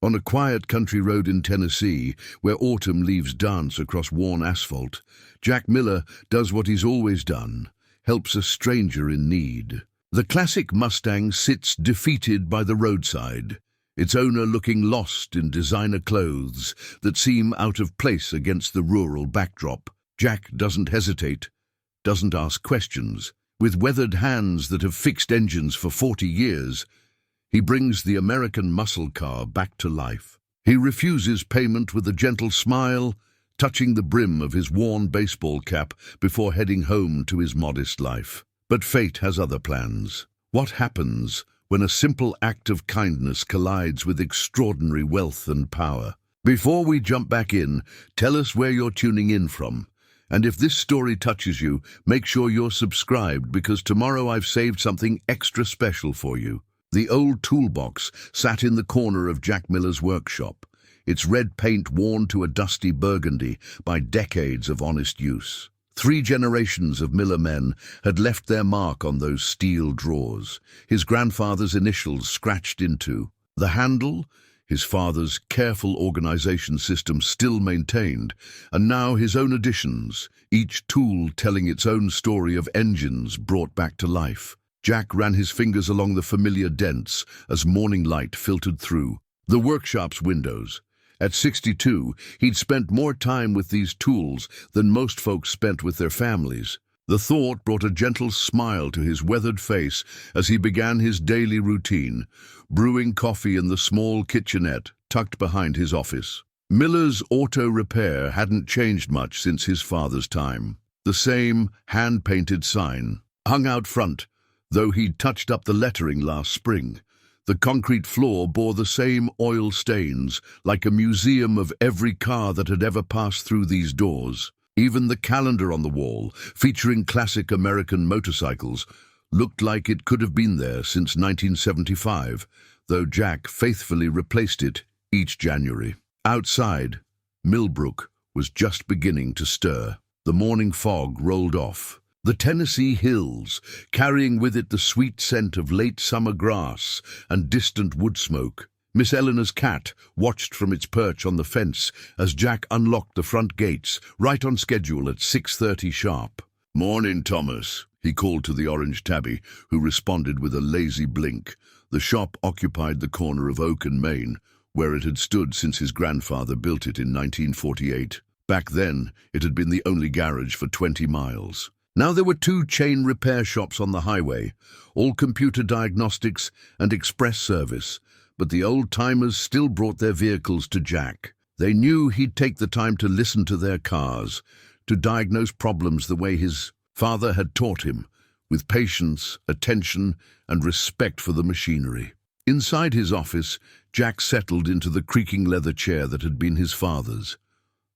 On a quiet country road in Tennessee, where autumn leaves dance across worn asphalt, Jack Miller does what he's always done, helps a stranger in need. The classic Mustang sits defeated by the roadside, its owner looking lost in designer clothes that seem out of place against the rural backdrop. Jack doesn't hesitate, doesn't ask questions. With weathered hands that have fixed engines for 40 years, he brings the American muscle car back to life. He refuses payment with a gentle smile, touching the brim of his worn baseball cap before heading home to his modest life. But fate has other plans. What happens when a simple act of kindness collides with extraordinary wealth and power? Before we jump back in, tell us where you're tuning in from. And if this story touches you, make sure you're subscribed, because tomorrow I've saved something extra special for you. The old toolbox sat in the corner of Jack Miller's workshop, its red paint worn to a dusty burgundy by decades of honest use. 3 generations of Miller men had left their mark on those steel drawers, his grandfather's initials scratched into. The handle, his father's careful organization system still maintained, and now his own additions, each tool telling its own story of engines brought back to life. Jack ran his fingers along the familiar dents as morning light filtered through the workshop's windows. At 62, he'd spent more time with these tools than most folks spent with their families. The thought brought a gentle smile to his weathered face as he began his daily routine, brewing coffee in the small kitchenette tucked behind his office. Miller's auto repair hadn't changed much since his father's time. The same hand-painted sign hung out front, though he'd touched up the lettering last spring. The concrete floor bore the same oil stains, like a museum of every car that had ever passed through these doors. Even the calendar on the wall, featuring classic American motorcycles, looked like it could have been there since 1975, though Jack faithfully replaced it each January. Outside, Millbrook was just beginning to stir. The morning fog rolled off. The Tennessee hills, carrying with it the sweet scent of late summer grass and distant wood smoke. Miss Eleanor's cat watched from its perch on the fence as Jack unlocked the front gates, right on schedule at 6:30 sharp. "Morning, Thomas," he called to the orange tabby, who responded with a lazy blink. The shop occupied the corner of Oak and Main, where it had stood since his grandfather built it in 1948. Back then, it had been the only garage for 20 miles. Now there were 2 chain repair shops on the highway, all computer diagnostics and express service, but the old-timers still brought their vehicles to Jack. They knew he'd take the time to listen to their cars, to diagnose problems the way his father had taught him, with patience, attention, and respect for the machinery. Inside his office, Jack settled into the creaking leather chair that had been his father's.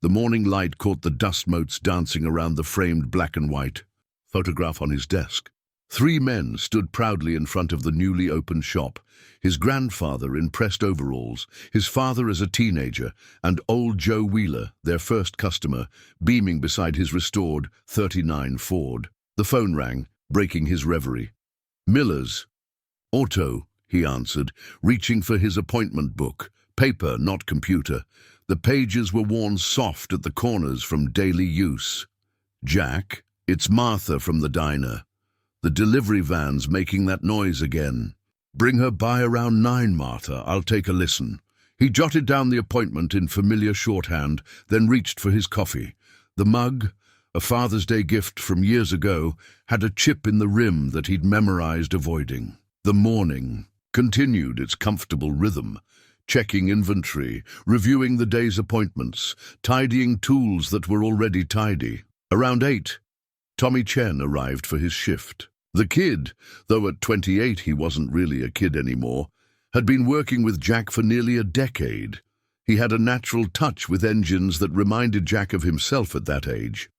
The morning light caught the dust motes dancing around the framed black and white photograph on his desk. 3 men stood proudly in front of the newly opened shop, his grandfather in pressed overalls, his father as a teenager, and old Joe Wheeler, their first customer, beaming beside his restored '39 Ford. The phone rang, breaking his reverie. "Miller's. Auto," he answered, reaching for his appointment book. Paper, not computer. The pages were worn soft at the corners from daily use. "Jack, it's Martha from the diner. The delivery van's making that noise again. Bring her by around 9, Martha. I'll take a listen." He jotted down the appointment in familiar shorthand, then reached for his coffee. The mug, a Father's Day gift from years ago, had a chip in the rim that he'd memorized avoiding. The morning continued its comfortable rhythm, checking inventory, reviewing the day's appointments, tidying tools that were already tidy. Around 8, Tommy Chen arrived for his shift. The kid, though at 28 he wasn't really a kid anymore, had been working with Jack for nearly a decade. He had a natural touch with engines that reminded Jack of himself at that age.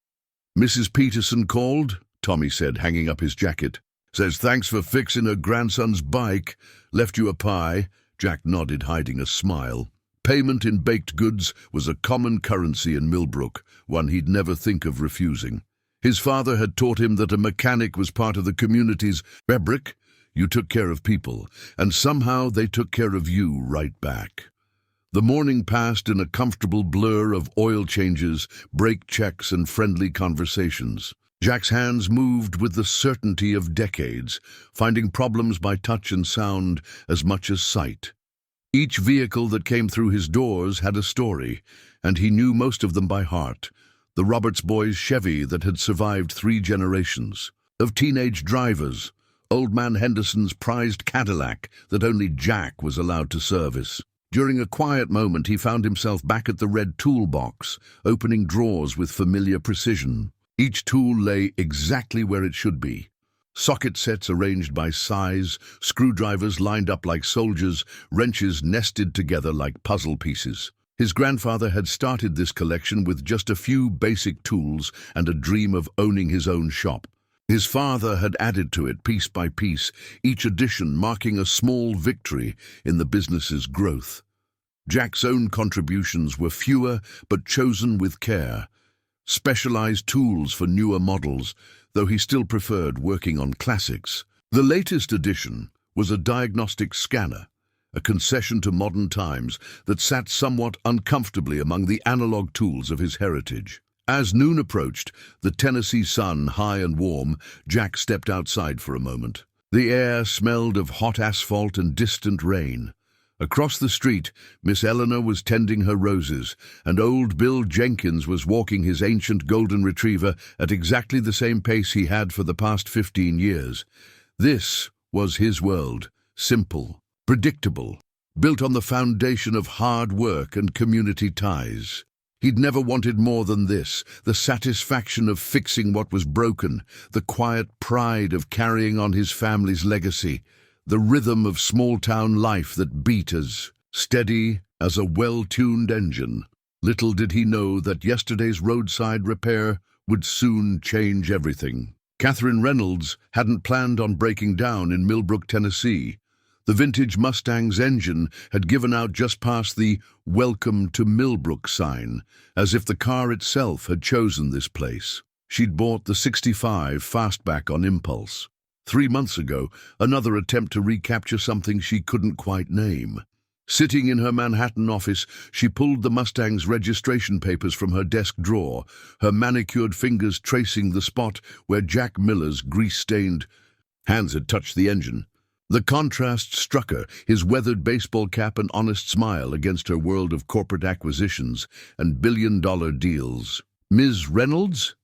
"Mrs. Peterson called," Tommy said, hanging up his jacket. "Says thanks for fixing her grandson's bike. Left you a pie." Jack nodded, hiding a smile. Payment in baked goods was a common currency in Millbrook, one he'd never think of refusing. His father had taught him that a mechanic was part of the community's fabric. You took care of people, and somehow they took care of you right back. The morning passed in a comfortable blur of oil changes, brake checks, and friendly conversations. Jack's hands moved with the certainty of decades, finding problems by touch and sound as much as sight. Each vehicle that came through his doors had a story, and he knew most of them by heart. The Roberts boys' Chevy that had survived 3 generations. Of teenage drivers, Old Man Henderson's prized Cadillac that only Jack was allowed to service. During a quiet moment, he found himself back at the red toolbox, opening drawers with familiar precision. Each tool lay exactly where it should be. Socket sets arranged by size, screwdrivers lined up like soldiers, wrenches nested together like puzzle pieces. His grandfather had started this collection with just a few basic tools and a dream of owning his own shop. His father had added to it piece by piece, each addition marking a small victory in the business's growth. Jack's own contributions were fewer but chosen with care. Specialized tools for newer models, though he still preferred working on classics. The latest addition was a diagnostic scanner, a concession to modern times that sat somewhat uncomfortably among the analog tools of his heritage. As noon approached, the Tennessee sun high and warm, Jack stepped outside for a moment. The air smelled of hot asphalt and distant rain. Across the street, Miss Eleanor was tending her roses, and old Bill Jenkins was walking his ancient golden retriever at exactly the same pace he had for the past 15 years. This was his world, simple, predictable, built on the foundation of hard work and community ties. He'd never wanted more than this, the satisfaction of fixing what was broken, the quiet pride of carrying on his family's legacy, the rhythm of small-town life that beat as steady as a well-tuned engine. Little did he know that yesterday's roadside repair would soon change everything. Catherine Reynolds hadn't planned on breaking down in Millbrook, Tennessee. The vintage Mustang's engine had given out just past the "Welcome to Millbrook" sign, as if the car itself had chosen this place. She'd bought the '65 fastback on impulse. 3 months ago, another attempt to recapture something she couldn't quite name. Sitting in her Manhattan office, she pulled the Mustang's registration papers from her desk drawer, her manicured fingers tracing the spot where Jack Miller's grease-stained hands had touched the engine. The contrast struck her, his weathered baseball cap and honest smile against her world of corporate acquisitions and billion-dollar deals. "Ms. Reynolds?"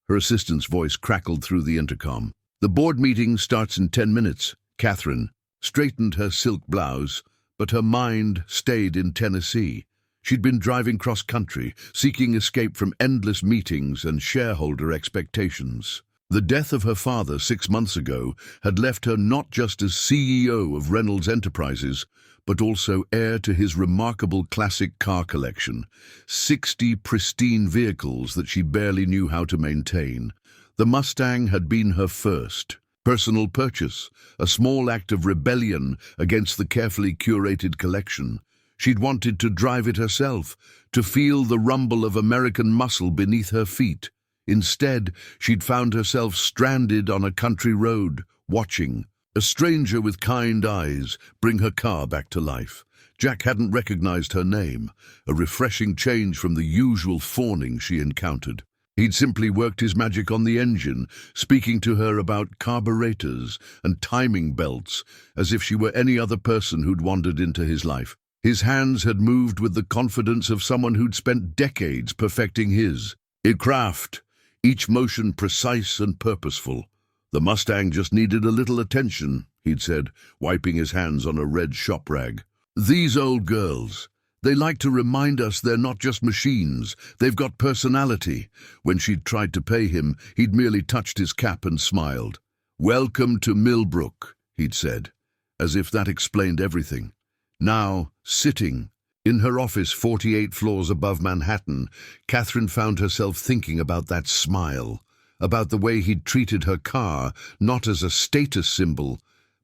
Her assistant's voice crackled through the intercom. "The board meeting starts in 10 minutes. Catherine straightened her silk blouse, but her mind stayed in Tennessee. She'd been driving cross-country, seeking escape from endless meetings and shareholder expectations. The death of her father 6 months ago had left her not just as CEO of Reynolds Enterprises, but also heir to his remarkable classic car collection, 60 pristine vehicles that she barely knew how to maintain. The Mustang had been her first personal purchase, a small act of rebellion against the carefully curated collection. She'd wanted to drive it herself, to feel the rumble of American muscle beneath her feet. Instead, she'd found herself stranded on a country road, watching a stranger with kind eyes bring her car back to life. Jack hadn't recognized her name, a refreshing change from the usual fawning she encountered. He'd simply worked his magic on the engine, speaking to her about carburetors and timing belts, as if she were any other person who'd wandered into his life. His hands had moved with the confidence of someone who'd spent decades perfecting his craft, each motion precise and purposeful. "The Mustang just needed a little attention," he'd said, wiping his hands on a red shop rag. "These old girls, they like to remind us they're not just machines, they've got personality." When she'd tried to pay him, he'd merely touched his cap and smiled. "Welcome to Millbrook," he'd said, as if that explained everything. Now, sitting in her office 48 floors above Manhattan, Catherine found herself thinking about that smile, about the way he'd treated her car, not as a status symbol,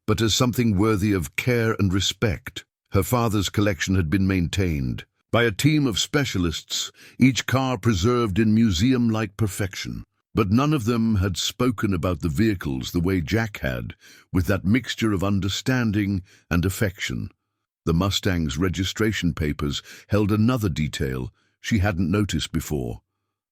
but as something worthy of care and respect. Her father's collection had been maintained by a team of specialists, each car preserved in museum-like perfection. But none of them had spoken about the vehicles the way Jack had, with that mixture of understanding and affection. The Mustang's registration papers held another detail she hadn't noticed before,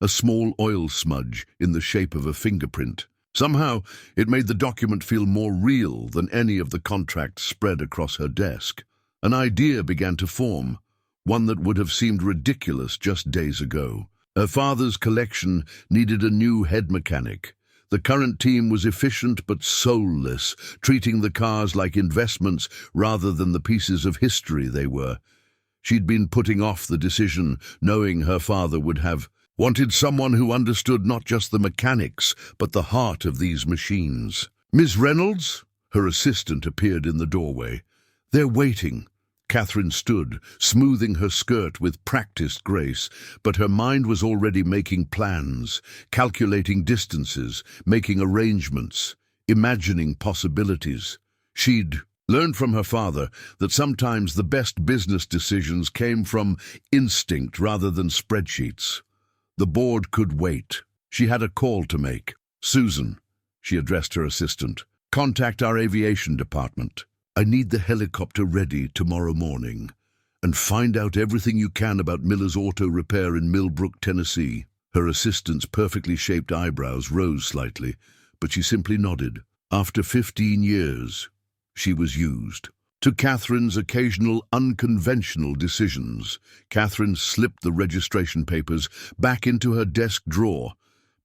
a small oil smudge in the shape of a fingerprint. Somehow, it made the document feel more real than any of the contracts spread across her desk. An idea began to form, one that would have seemed ridiculous just days ago. Her father's collection needed a new head mechanic. The current team was efficient but soulless, treating the cars like investments rather than the pieces of history they were. She'd been putting off the decision, knowing her father would have wanted someone who understood not just the mechanics, but the heart of these machines. "Miss Reynolds?" Her assistant appeared in the doorway. "They're waiting." Catherine stood, smoothing her skirt with practiced grace, but her mind was already making plans, calculating distances, making arrangements, imagining possibilities. She'd learned from her father that sometimes the best business decisions came from instinct rather than spreadsheets. The board could wait. She had a call to make. "Susan," she addressed her assistant, "contact our aviation department. I need the helicopter ready tomorrow morning. And find out everything you can about Miller's Auto Repair in Millbrook, Tennessee." Her assistant's perfectly shaped eyebrows rose slightly, but she simply nodded. After 15 years, she was used. To Catherine's occasional unconventional decisions, Catherine slipped the registration papers back into her desk drawer,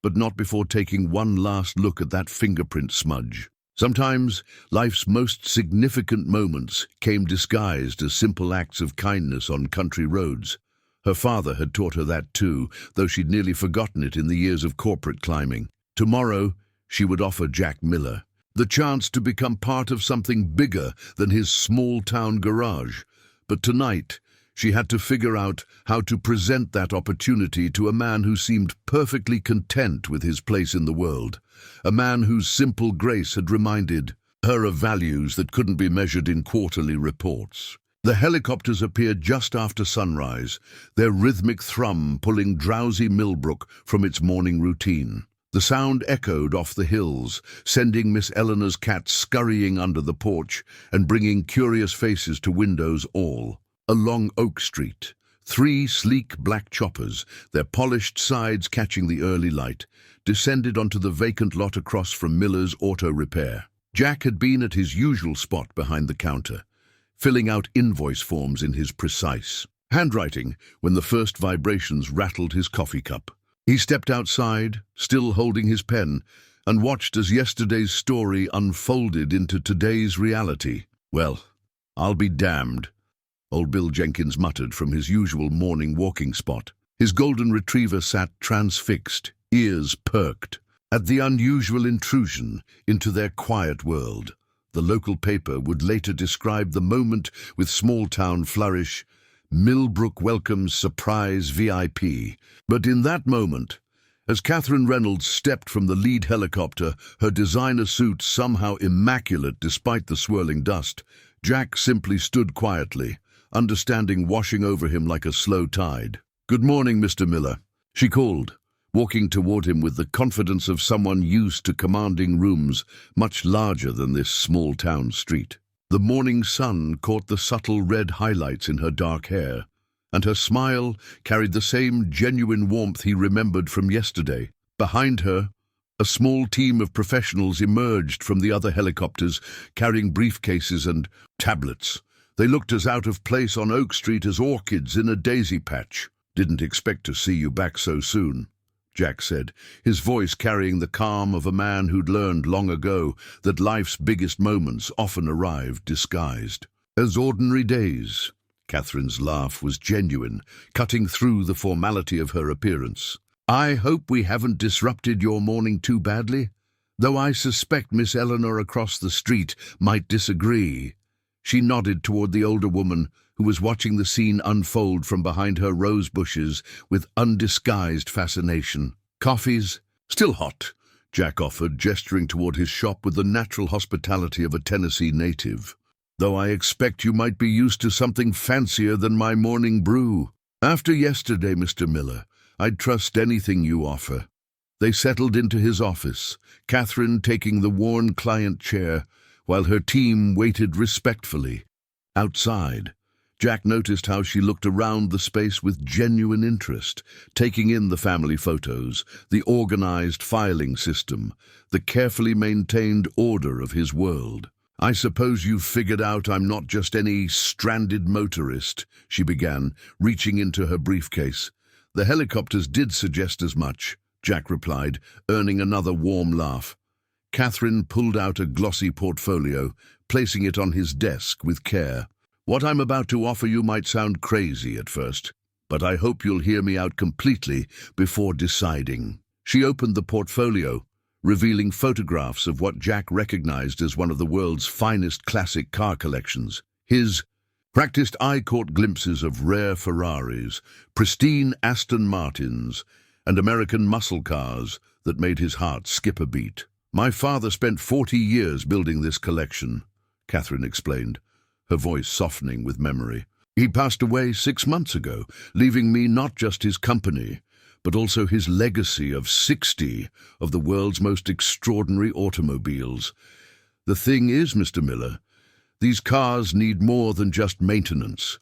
but not before taking one last look at that fingerprint smudge. Sometimes life's most significant moments came disguised as simple acts of kindness on country roads. Her father had taught her that too, though she'd nearly forgotten it in the years of corporate climbing. Tomorrow, she would offer Jack Miller the chance to become part of something bigger than his small-town garage. But tonight, she had to figure out how to present that opportunity to a man who seemed perfectly content with his place in the world, a man whose simple grace had reminded her of values that couldn't be measured in quarterly reports. The helicopters appeared just after sunrise, their rhythmic thrum pulling drowsy Millbrook from its morning routine. The sound echoed off the hills, sending Miss Eleanor's cat scurrying under the porch and bringing curious faces to windows all. Along Oak Street, 3 sleek black choppers, their polished sides catching the early light, descended onto the vacant lot across from Miller's Auto Repair. Jack had been at his usual spot behind the counter, filling out invoice forms in his precise handwriting when the first vibrations rattled his coffee cup. He stepped outside, still holding his pen, and watched as yesterday's story unfolded into today's reality. "Well, I'll be damned," old Bill Jenkins muttered from his usual morning walking spot. His golden retriever sat transfixed, ears perked, at the unusual intrusion into their quiet world. The local paper would later describe the moment with small-town flourish, "Millbrook welcomes surprise VIP." But in that moment, as Catherine Reynolds stepped from the lead helicopter, her designer suit somehow immaculate despite the swirling dust, Jack simply stood quietly, understanding washing over him like a slow tide. "Good morning, Mr. Miller," she called, walking toward him with the confidence of someone used to commanding rooms much larger than this small-town street. The morning sun caught the subtle red highlights in her dark hair, and her smile carried the same genuine warmth he remembered from yesterday. Behind her, a small team of professionals emerged from the other helicopters, carrying briefcases and tablets. They looked as out of place on Oak Street as orchids in a daisy patch. "Didn't expect to see you back so soon," Jack said, his voice carrying the calm of a man who'd learned long ago that life's biggest moments often arrived disguised as ordinary days. Catherine's laugh was genuine, cutting through the formality of her appearance. "I hope we haven't disrupted your morning too badly, though I suspect Miss Eleanor across the street might disagree." She nodded toward the older woman, who was watching the scene unfold from behind her rose bushes with undisguised fascination. "Coffees?" "Still hot," Jack offered, gesturing toward his shop with the natural hospitality of a Tennessee native. "Though I expect you might be used to something fancier than my morning brew." "After yesterday, Mr. Miller, I'd trust anything you offer." They settled into his office, Catherine taking the worn client chair, while her team waited respectfully. Outside, Jack noticed how she looked around the space with genuine interest, taking in the family photos, the organized filing system, the carefully maintained order of his world. "I suppose you've figured out I'm not just any stranded motorist," she began, reaching into her briefcase. "The helicopters did suggest as much," Jack replied, earning another warm laugh. Catherine pulled out a glossy portfolio, placing it on his desk with care. "What I'm about to offer you might sound crazy at first, but I hope you'll hear me out completely before deciding." She opened the portfolio, revealing photographs of what Jack recognized as one of the world's finest classic car collections. His practiced eye caught glimpses of rare Ferraris, pristine Aston Martins, and American muscle cars that made his heart skip a beat. "My father spent 40 years building this collection," Catherine explained, her voice softening with memory. "He passed away 6 months ago, leaving me not just his company, but also his legacy of 60 of the world's most extraordinary automobiles. The thing is, Mr. Miller, these cars need more than just maintenance.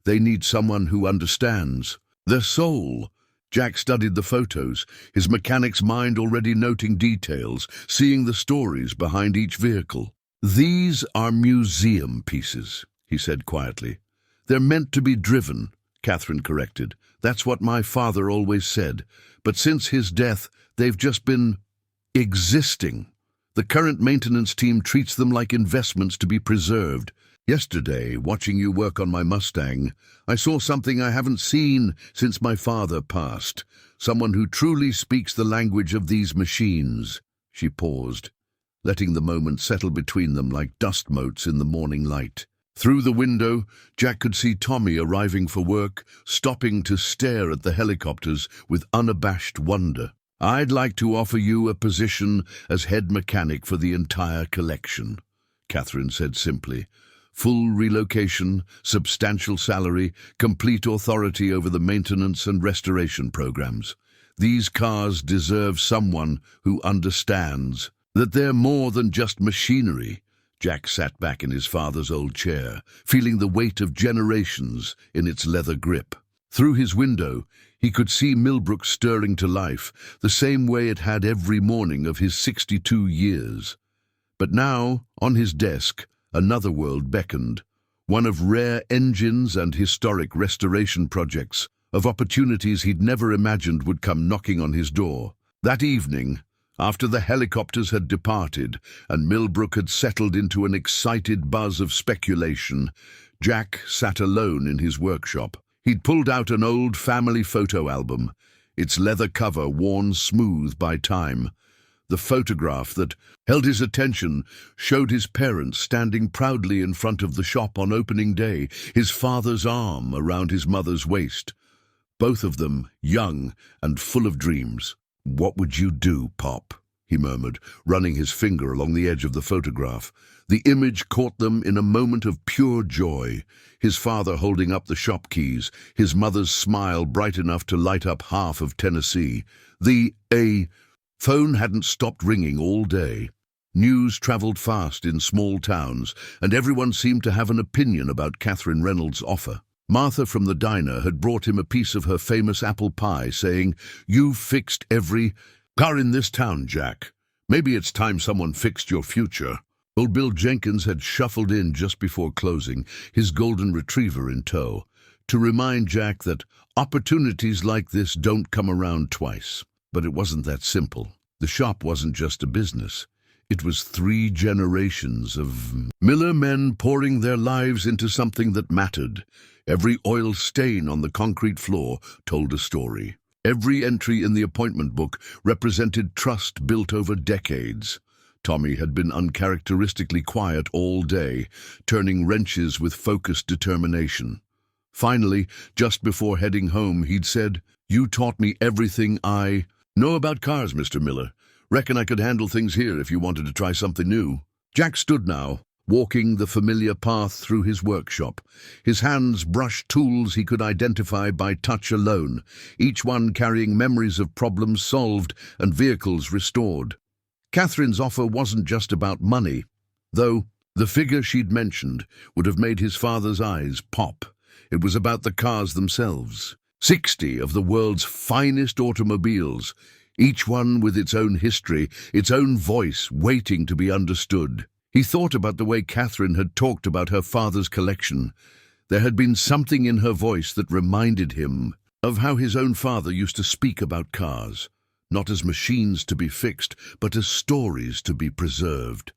They need someone who understands their soul." Jack studied the photos, his mechanic's mind already noting details, seeing the stories behind each vehicle. "These are museum pieces," he said quietly. "They're meant to be driven," Catherine corrected. "That's what my father always said. But since his death, they've just been existing. The current maintenance team treats them like investments to be preserved. Yesterday, watching you work on my Mustang, I saw something I haven't seen since my father passed. Someone who truly speaks the language of these machines." She paused, letting the moment settle between them like dust motes in the morning light. Through the window, Jack could see Tommy arriving for work, stopping to stare at the helicopters with unabashed wonder. "I'd like to offer you a position as head mechanic for the entire collection," Catherine said simply. "Full relocation, substantial salary, complete authority over the maintenance and restoration programs. These cars deserve someone who understands that they're more than just machinery." Jack sat back in his father's old chair, feeling the weight of generations in its leather grip. Through his window, he could see Millbrook stirring to life, the same way it had every morning of his 62 years. But now, on his desk, another world beckoned, one of rare engines and historic restoration projects, of opportunities he'd never imagined would come knocking on his door. That evening, after the helicopters had departed and Millbrook had settled into an excited buzz of speculation, Jack sat alone in his workshop. He'd pulled out an old family photo album, its leather cover worn smooth by time. The photograph that held his attention showed his parents standing proudly in front of the shop on opening day, his father's arm around his mother's waist, both of them young and full of dreams. "What would you do, Pop?" he murmured, running his finger along the edge of the photograph. The image caught them in a moment of pure joy, his father holding up the shop keys, his mother's smile bright enough to light up half of Tennessee. The phone hadn't stopped ringing all day. News traveled fast in small towns, and everyone seemed to have an opinion about Catherine Reynolds' offer. Martha from the diner had brought him a piece of her famous apple pie, saying, "You've fixed every car in this town, Jack. Maybe it's time someone fixed your future." Old Bill Jenkins had shuffled in just before closing, his golden retriever in tow, to remind Jack that opportunities like this don't come around twice. But it wasn't that simple. The shop wasn't just a business. It was 3 generations of Miller men pouring their lives into something that mattered. Every oil stain on the concrete floor told a story. Every entry in the appointment book represented trust built over decades. Tommy had been uncharacteristically quiet all day, turning wrenches with focused determination. Finally, just before heading home, he'd said, "You taught me everything I know about cars, Mr. Miller. Reckon I could handle things here if you wanted to try something new." Jack stood now, walking the familiar path through his workshop. His hands brushed tools he could identify by touch alone, each one carrying memories of problems solved and vehicles restored. Catherine's offer wasn't just about money, though The figure she'd mentioned would have made his father's eyes pop. It was about the cars themselves. 60 of the world's finest automobiles, each one with its own history, its own voice waiting to be understood. He thought about the way Catherine had talked about her father's collection. There had been something in her voice that reminded him of how his own father used to speak about cars, not as machines to be fixed, but as stories to be preserved.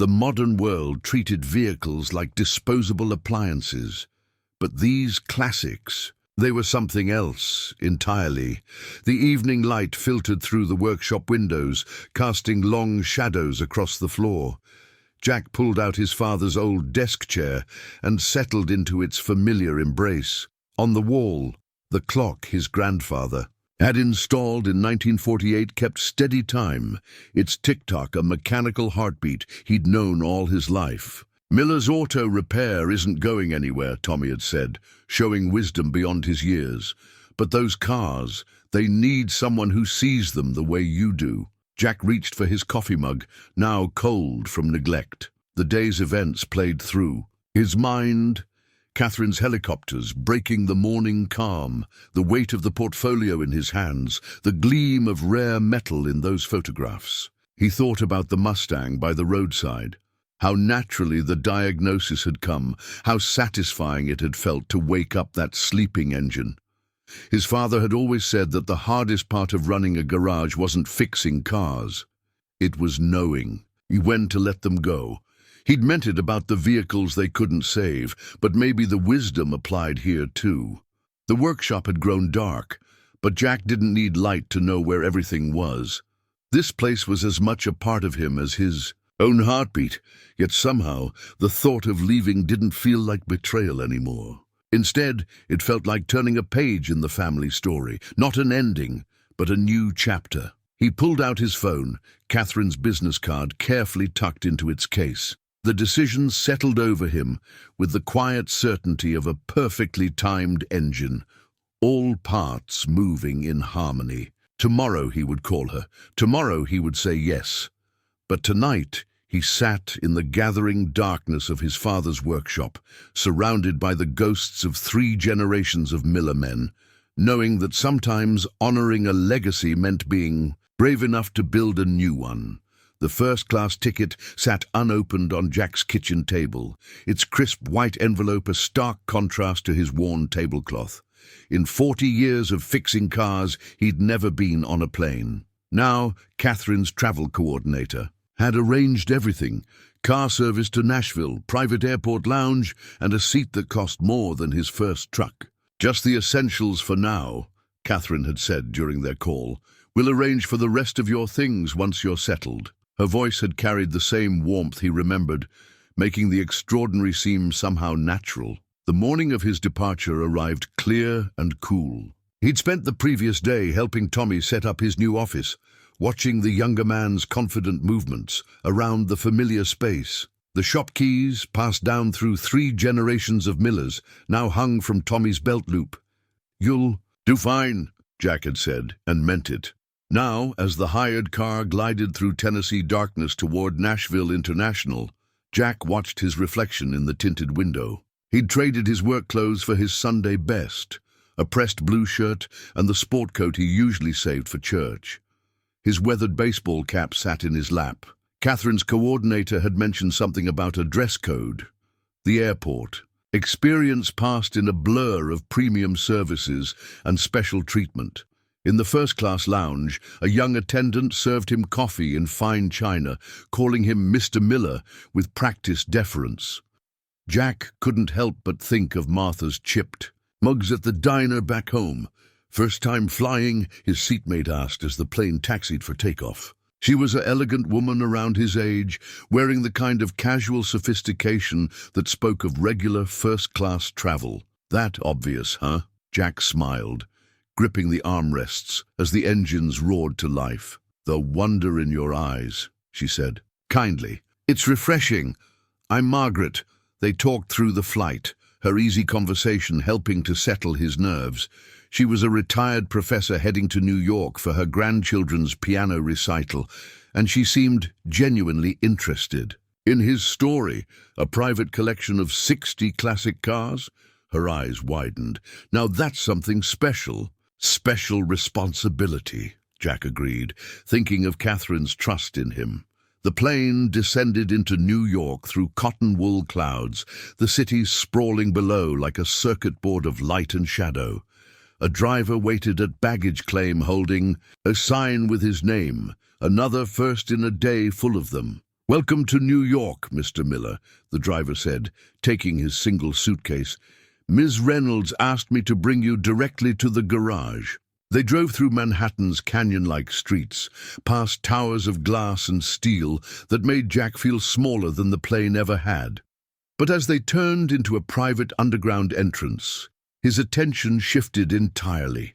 The modern world treated vehicles like disposable appliances, but these classics, they were something else entirely. The evening light filtered through the workshop windows, casting long shadows across the floor. Jack pulled out his father's old desk chair and settled into its familiar embrace. On the wall, the clock his grandfather had installed in 1948 kept steady time, its tick-tock a mechanical heartbeat he'd known all his life. "Miller's auto repair isn't going anywhere," Tommy had said, showing wisdom beyond his years. "But those cars, they need someone who sees them the way you do." Jack reached for his coffee mug, now cold from neglect. The day's events played through. His mind, Catherine's helicopters breaking the morning calm, the weight of the portfolio in his hands, the gleam of rare metal in those photographs. He thought about the Mustang by the roadside, how naturally the diagnosis had come, how satisfying it had felt to wake up that sleeping engine. His father had always said that the hardest part of running a garage wasn't fixing cars. It was knowing when to let them go. He'd meant it about the vehicles they couldn't save, but maybe the wisdom applied here too. The workshop had grown dark, but Jack didn't need light to know where everything was. This place was as much a part of him as his own heartbeat, yet somehow the thought of leaving didn't feel like betrayal anymore. Instead, it felt like turning a page in the family story, not an ending, but a new chapter. He pulled out his phone, Catherine's business card carefully tucked into its case. The decision settled over him with the quiet certainty of a perfectly timed engine, all parts moving in harmony. Tomorrow he would call her. Tomorrow he would say yes. But tonight he sat in the gathering darkness of his father's workshop, surrounded by the ghosts of 3 generations of Miller men, knowing that sometimes honoring a legacy meant being brave enough to build a new one. The first-class ticket sat unopened on Jack's kitchen table, its crisp white envelope a stark contrast to his worn tablecloth. In 40 years of fixing cars, he'd never been on a plane. Now, Catherine's travel coordinator had arranged everything: car service to Nashville, private airport lounge, and a seat that cost more than his first truck. "Just the essentials for now," Catherine had said during their call. "We'll arrange for the rest of your things once you're settled." Her voice had carried the same warmth he remembered, making the extraordinary seem somehow natural. The morning of his departure arrived clear and cool. He'd spent the previous day helping Tommy set up his new office, watching the younger man's confident movements around the familiar space. The shop keys, passed down through 3 generations of Millers, now hung from Tommy's belt loop. "You'll do fine," Jack had said, and meant it. Now, as the hired car glided through Tennessee darkness toward Nashville International, Jack watched his reflection in the tinted window. He'd traded his work clothes for his Sunday best, a pressed blue shirt and the sport coat he usually saved for church. His weathered baseball cap sat in his lap. Catherine's coordinator had mentioned something about a dress code. The airport. Experience passed in a blur of premium services and special treatment. In the first-class lounge, a young attendant served him coffee in fine china, calling him Mr. Miller with practiced deference. Jack couldn't help but think of Martha's chipped mugs at the diner back home. "First time flying?" his seatmate asked as the plane taxied for takeoff. She was an elegant woman around his age, wearing the kind of casual sophistication that spoke of regular first-class travel. "That obvious, huh?" Jack smiled, gripping the armrests as the engines roared to life. "The wonder in your eyes," she said, kindly. "It's refreshing. I'm Margaret." They talked through the flight, her easy conversation helping to settle his nerves. She was a retired professor heading to New York for her grandchildren's piano recital, and she seemed genuinely interested. In his story, a private collection of 60 classic cars? Her eyes widened. Now that's something special. Special responsibility, Jack agreed, thinking of Catherine's trust in him. The plane descended into New York through cotton-wool clouds, the city sprawling below like a circuit board of light and shadow. A driver waited at baggage claim holding a sign with his name, another first in a day full of them. "Welcome to New York, Mr. Miller," the driver said, taking his single suitcase. "Ms. Reynolds asked me to bring you directly to the garage." They drove through Manhattan's canyon-like streets, past towers of glass and steel that made Jack feel smaller than the plane ever had. But as they turned into a private underground entrance, his attention shifted entirely.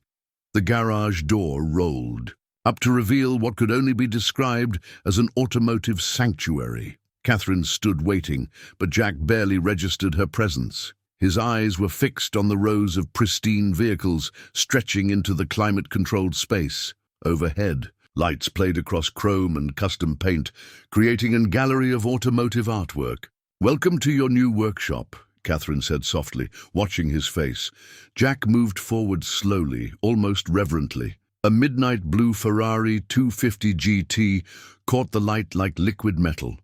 The garage door rolled, up to reveal what could only be described as an automotive sanctuary. Catherine stood waiting, but Jack barely registered her presence. His eyes were fixed on the rows of pristine vehicles stretching into the climate-controlled space. Overhead, lights played across chrome and custom paint, creating a gallery of automotive artwork. "Welcome to your new workshop," Catherine said softly, watching his face. Jack moved forward slowly, almost reverently. A midnight blue Ferrari 250 GT caught the light like liquid metal.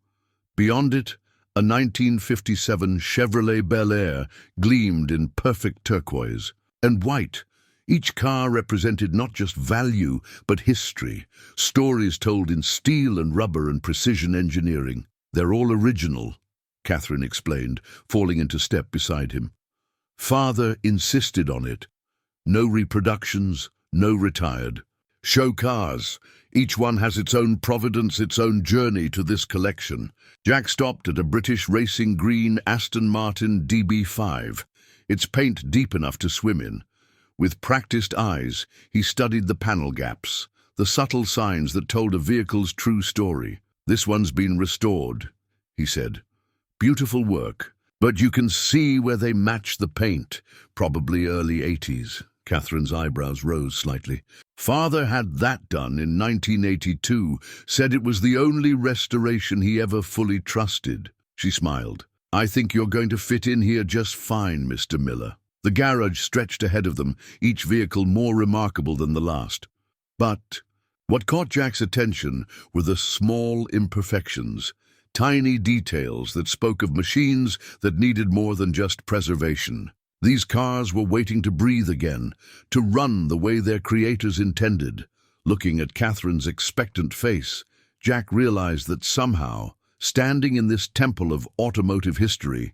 Beyond it, a 1957 Chevrolet Bel Air gleamed in perfect turquoise and white. Each car represented not just value, but history, stories told in steel and rubber and precision engineering. "They're all original," Catherine explained, falling into step beside him. "Father insisted on it. No reproductions, no retired. Show cars. Each one has its own providence, its own journey to this collection." Jack stopped at a British racing green Aston Martin DB5, its paint deep enough to swim in. With practiced eyes, he studied the panel gaps, the subtle signs that told a vehicle's true story. "This one's been restored," he said. "Beautiful work, but you can see where they match the paint, probably early 80s. Catherine's eyebrows rose slightly. "Father had that done in 1982, said it was the only restoration he ever fully trusted." She smiled. "I think you're going to fit in here just fine, Mr. Miller." The garage stretched ahead of them, each vehicle more remarkable than the last. But what caught Jack's attention were the small imperfections, tiny details that spoke of machines that needed more than just preservation. These cars were waiting to breathe again, to run the way their creators intended. Looking at Catherine's expectant face, Jack realized that somehow, standing in this temple of automotive history,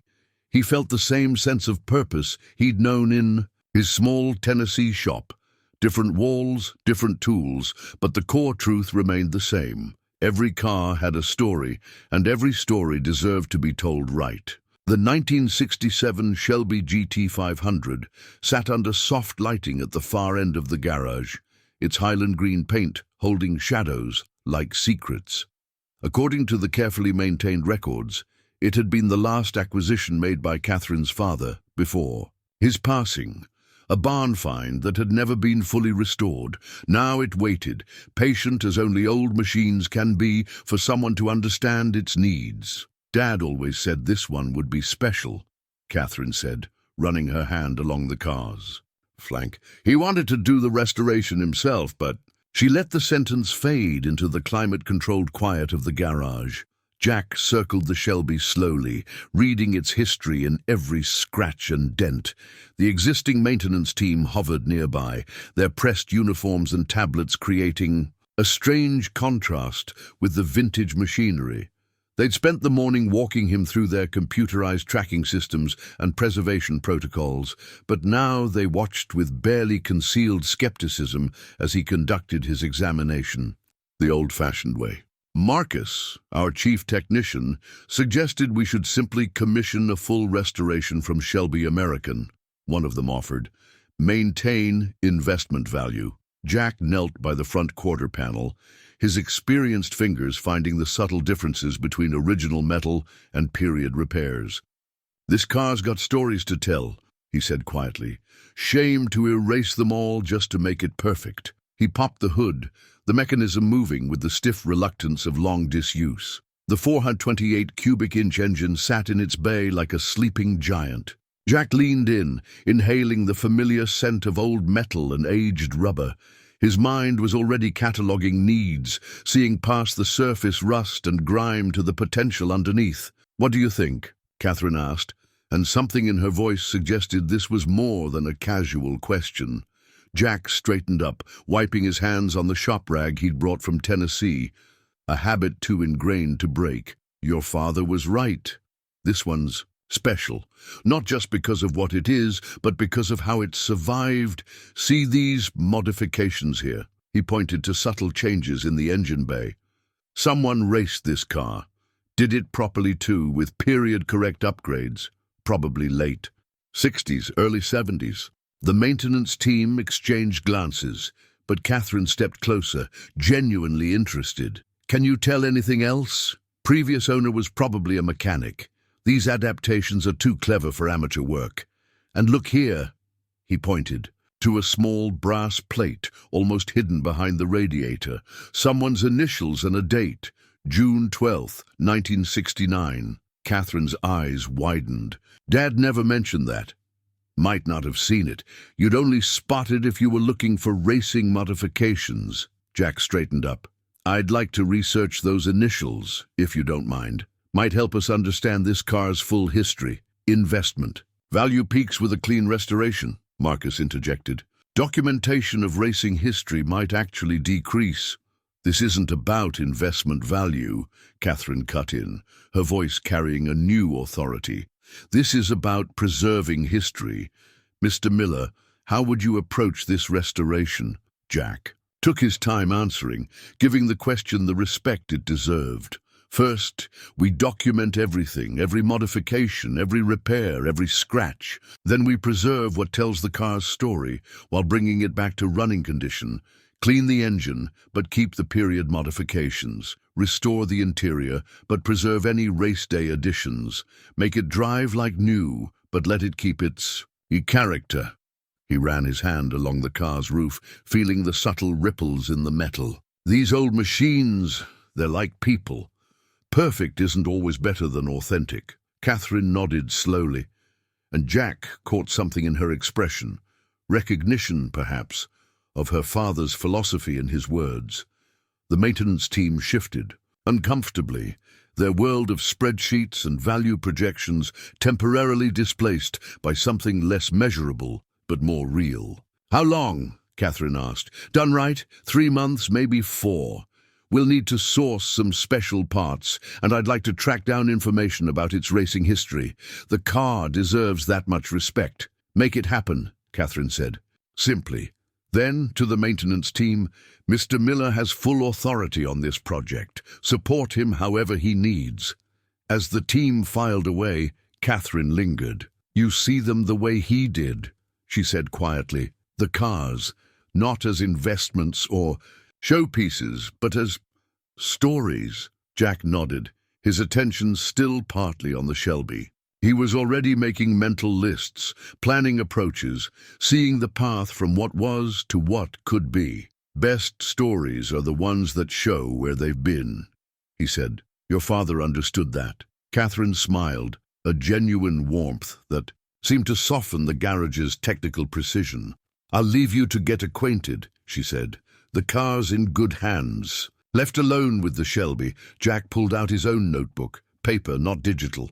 he felt the same sense of purpose he'd known in his small Tennessee shop. Different walls, different tools, but the core truth remained the same. Every car had a story, and every story deserved to be told right. The 1967 Shelby GT500 sat under soft lighting at the far end of the garage, its Highland green paint holding shadows like secrets. According to the carefully maintained records, it had been the last acquisition made by Catherine's father before his passing, a barn find that had never been fully restored. Now it waited, patient as only old machines can be, for someone to understand its needs. "Dad always said this one would be special," Catherine said, running her hand along the car's flank. "He wanted to do the restoration himself, but..." She let the sentence fade into the climate-controlled quiet of the garage. Jack circled the Shelby slowly, reading its history in every scratch and dent. The existing maintenance team hovered nearby, their pressed uniforms and tablets creating a strange contrast with the vintage machinery. They'd spent the morning walking him through their computerized tracking systems and preservation protocols, but now they watched with barely concealed skepticism as he conducted his examination, the old-fashioned way. "Marcus, our chief technician, suggested we should simply commission a full restoration from Shelby American," one of them offered. "Maintain investment value." Jack knelt by the front quarter panel, his experienced fingers finding the subtle differences between original metal and period repairs. "This car's got stories to tell," he said quietly. "Shame to erase them all just to make it perfect." He popped the hood, the mechanism moving with the stiff reluctance of long disuse. The 428 cubic inch engine sat in its bay like a sleeping giant. Jack leaned in, inhaling the familiar scent of old metal and aged rubber. His mind was already cataloguing needs, seeing past the surface rust and grime to the potential underneath. "What do you think?" Catherine asked, and something in her voice suggested this was more than a casual question. Jack straightened up, wiping his hands on the shop rag he'd brought from Tennessee, a habit too ingrained to break. "Your father was right. This one's special, not just because of what it is, but because of how it survived. See these modifications here." He pointed to subtle changes in the engine bay. "Someone raced this car. Did it properly too, with period-correct upgrades. Probably late 60s, early 70s. The maintenance team exchanged glances, but Catherine stepped closer, genuinely interested. "Can you tell anything else? Previous owner was probably a mechanic. These adaptations are too clever for amateur work. And look here," he pointed to a small brass plate almost hidden behind the radiator. Someone's initials and a date, June 12th, 1969. Catherine's eyes widened. "Dad never mentioned that." "Might not have seen it. You'd only spot it if you were looking for racing modifications." Jack straightened up. "I'd like to research those initials, if you don't mind. Might help us understand this car's full history." "Investment. Value peaks with a clean restoration," Marcus interjected. "Documentation of racing history might actually decrease." "This isn't about investment value," Catherine cut in, her voice carrying a new authority. "This is about preserving history. Mr. Miller, how would you approach this restoration?" Jack took his time answering, giving the question the respect it deserved. "First, we document everything, every modification, every repair, every scratch. Then we preserve what tells the car's story while bringing it back to running condition. Clean the engine, but keep the period modifications. Restore the interior, but preserve any race day additions. Make it drive like new, but let it keep its character." He ran his hand along the car's roof, feeling the subtle ripples in the metal. "These old machines, they're like people. Perfect isn't always better than authentic." Catherine nodded slowly, and Jack caught something in her expression. Recognition, perhaps, of her father's philosophy in his words. The maintenance team shifted, uncomfortably, their world of spreadsheets and value projections temporarily displaced by something less measurable, but more real. "How long?" Catherine asked. "Done right? 3 months, maybe 4. We'll need to source some special parts, and I'd like to track down information about its racing history. The car deserves that much respect." "Make it happen," Catherine said, simply. Then, to the maintenance team, "Mr. Miller has full authority on this project. Support him however he needs." As the team filed away, Catherine lingered. "You see them the way he did," she said quietly. "The cars, not as investments or showpieces, but as stories." Jack nodded, his attention still partly on the Shelby. He was already making mental lists, planning approaches, seeing the path from what was to what could be. "Best stories are the ones that show where they've been," he said. "Your father understood that." Catherine smiled, a genuine warmth that seemed to soften the garage's technical precision. "I'll leave you to get acquainted," she said. "The car's in good hands." Left alone with the Shelby, Jack pulled out his own notebook, paper, not digital,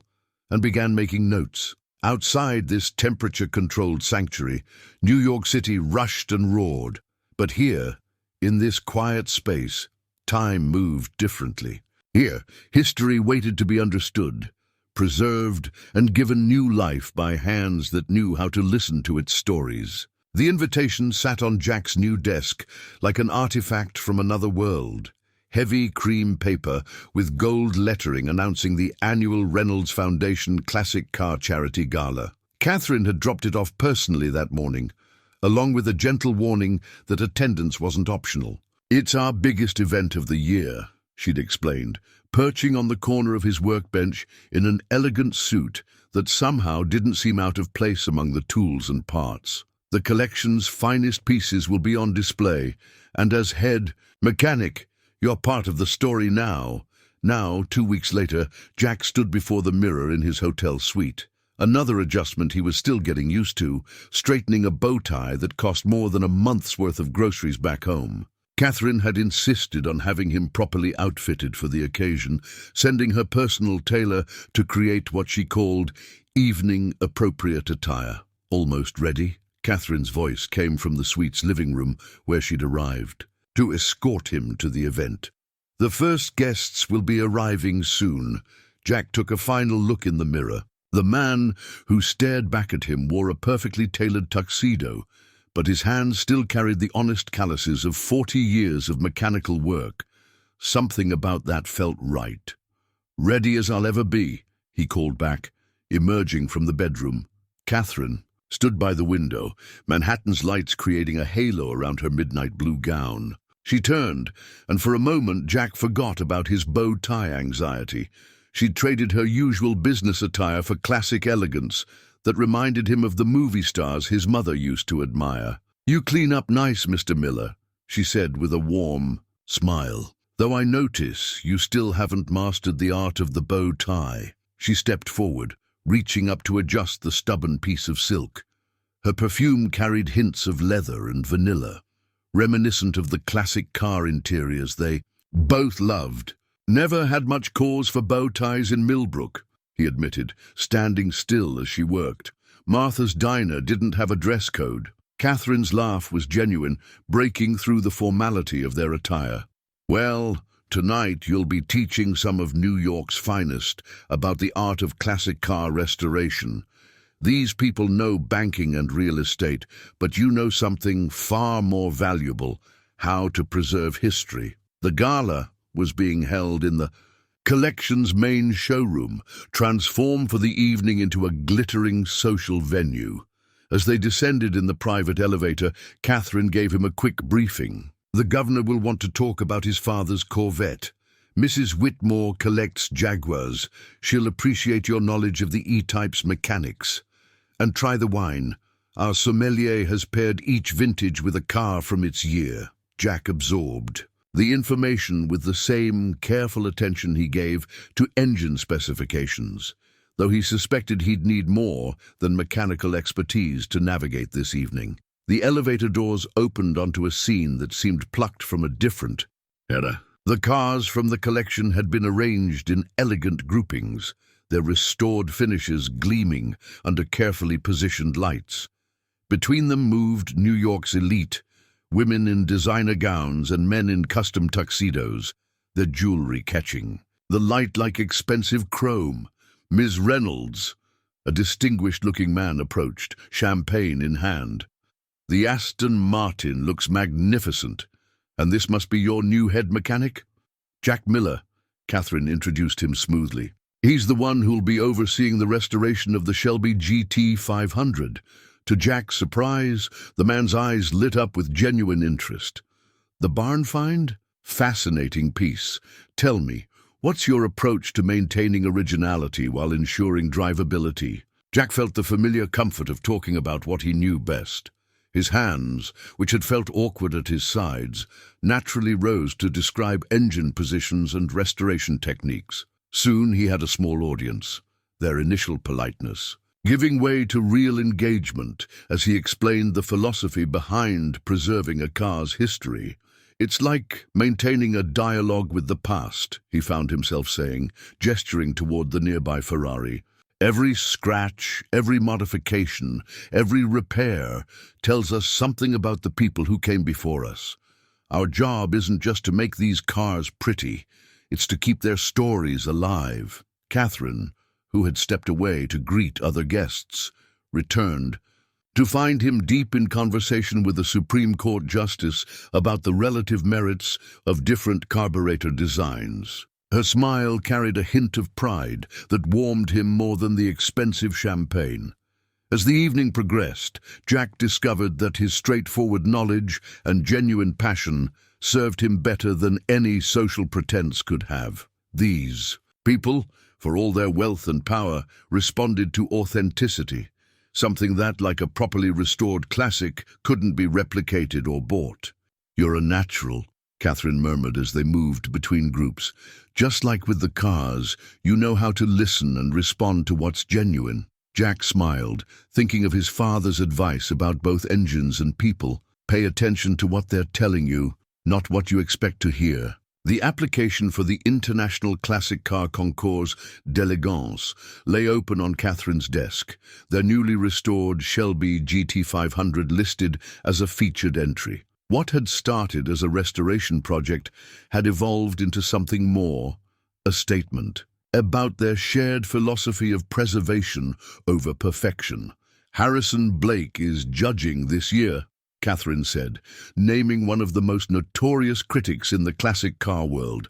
and began making notes. Outside this temperature-controlled sanctuary, New York City rushed and roared. But here, in this quiet space, time moved differently. Here, history waited to be understood, preserved, and given new life by hands that knew how to listen to its stories. The invitation sat on Jack's new desk like an artifact from another world. Heavy cream paper with gold lettering announcing the annual Reynolds Foundation Classic Car Charity Gala. Catherine had dropped it off personally that morning, along with a gentle warning that attendance wasn't optional. "It's our biggest event of the year," she'd explained, perching on the corner of his workbench in an elegant suit that somehow didn't seem out of place among the tools and parts. "The collection's finest pieces will be on display, and as head mechanic, you're part of the story now. Now, 2 weeks later, Jack stood before the mirror in his hotel suite. Another adjustment he was still getting used to, straightening a bow tie that cost more than a month's worth of groceries back home. Catherine had insisted on having him properly outfitted for the occasion, sending her personal tailor to create what she called evening-appropriate attire. Almost ready, Catherine's voice came from the suite's living room where she'd arrived, to escort him to the event. The first guests will be arriving soon. Jack took a final look in the mirror. The man who stared back at him wore a perfectly tailored tuxedo, but his hands still carried the honest calluses of 40 years of mechanical work. Something about that felt right. "Ready as I'll ever be," he called back, emerging from the bedroom. Catherine stood by the window, Manhattan's lights creating a halo around her midnight blue gown. She turned, and for a moment Jack forgot about his bow tie anxiety. She'd traded her usual business attire for classic elegance that reminded him of the movie stars his mother used to admire. "You clean up nice, Mr. Miller," she said with a warm smile. "Though I notice you still haven't mastered the art of the bow tie." She stepped forward, reaching up to adjust the stubborn piece of silk. Her perfume carried hints of leather and vanilla, reminiscent of the classic car interiors they both loved. "Never had much cause for bow ties in Millbrook," he admitted, standing still as she worked. "Martha's Diner didn't have a dress code." Catherine's laugh was genuine, breaking through the formality of their attire. "Well, tonight you'll be teaching some of New York's finest about the art of classic car restoration. These people know banking and real estate, but you know something far more valuable: how to preserve history." The gala was being held in the collection's main showroom, transformed for the evening into a glittering social venue. As they descended in the private elevator, Catherine gave him a quick briefing. "The governor will want to talk about his father's Corvette. Mrs. Whitmore collects Jaguars. She'll appreciate your knowledge of the E-Type's mechanics. And try the wine. Our sommelier has paired each vintage with a car from its year." Jack absorbed the information with the same careful attention he gave to engine specifications, though he suspected he'd need more than mechanical expertise to navigate this evening. The elevator doors opened onto a scene that seemed plucked from a different era. The cars from the collection had been arranged in elegant groupings, their restored finishes gleaming under carefully positioned lights. Between them moved New York's elite, women in designer gowns and men in custom tuxedos, their jewelry catching the light like expensive chrome. Ms. Reynolds, a distinguished-looking man, approached, champagne in hand. "The Aston Martin looks magnificent. And this must be your new head mechanic?" "Jack Miller," Catherine introduced him smoothly. "He's the one who'll be overseeing the restoration of the Shelby GT 500. To Jack's surprise, the man's eyes lit up with genuine interest. "The barn find? Fascinating piece. Tell me, what's your approach to maintaining originality while ensuring drivability?" Jack felt the familiar comfort of talking about what he knew best. His hands, which had felt awkward at his sides, naturally rose to describe engine positions and restoration techniques. Soon he had a small audience, their initial politeness giving way to real engagement as he explained the philosophy behind preserving a car's history. "It's like maintaining a dialogue with the past," he found himself saying, gesturing toward the nearby Ferrari. "Every scratch, every modification, every repair tells us something about the people who came before us. Our job isn't just to make these cars pretty, it's to keep their stories alive." Catherine, who had stepped away to greet other guests, returned, to find him deep in conversation with a Supreme Court justice about the relative merits of different carburetor designs. Her smile carried a hint of pride that warmed him more than the expensive champagne. As the evening progressed, Jack discovered that his straightforward knowledge and genuine passion served him better than any social pretense could have. These people, for all their wealth and power, responded to authenticity, something that, like a properly restored classic, couldn't be replicated or bought. "You're a natural," Catherine murmured as they moved between groups. Just like with the cars, you know how to listen and respond to what's genuine. Jack smiled, thinking of his father's advice about both engines and people. Pay attention to what they're telling you, not what you expect to hear. The application for the International Classic Car Concours d'Elegance lay open on Catherine's desk, their newly restored Shelby GT500 listed as a featured entry. What had started as a restoration project had evolved into something more, a statement about their shared philosophy of preservation over perfection. Harrison Blake is judging this year, Catherine said, naming one of the most notorious critics in the classic car world.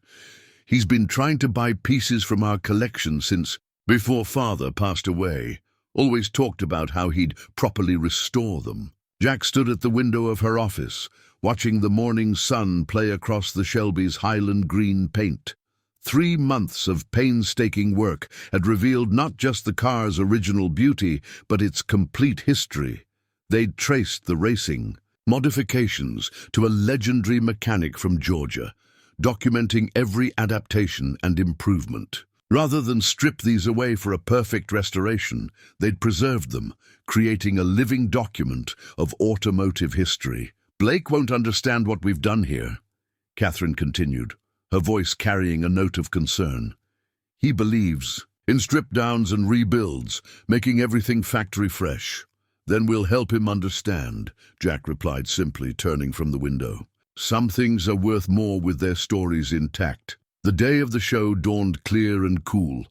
He's been trying to buy pieces from our collection since before Father passed away. Always talked about how he'd properly restore them. Jack stood at the window of her office, watching the morning sun play across the Shelby's Highland green paint. 3 months of painstaking work had revealed not just the car's original beauty, but its complete history. They'd traced the racing modifications to a legendary mechanic from Georgia, documenting every adaptation and improvement. Rather than strip these away for a perfect restoration, they'd preserved them, creating a living document of automotive history. Blake won't understand what we've done here, Catherine continued, her voice carrying a note of concern. He believes in strip-downs and rebuilds, making everything factory fresh. Then we'll help him understand, Jack replied simply, turning from the window. Some things are worth more with their stories intact. The day of the show dawned clear and cool.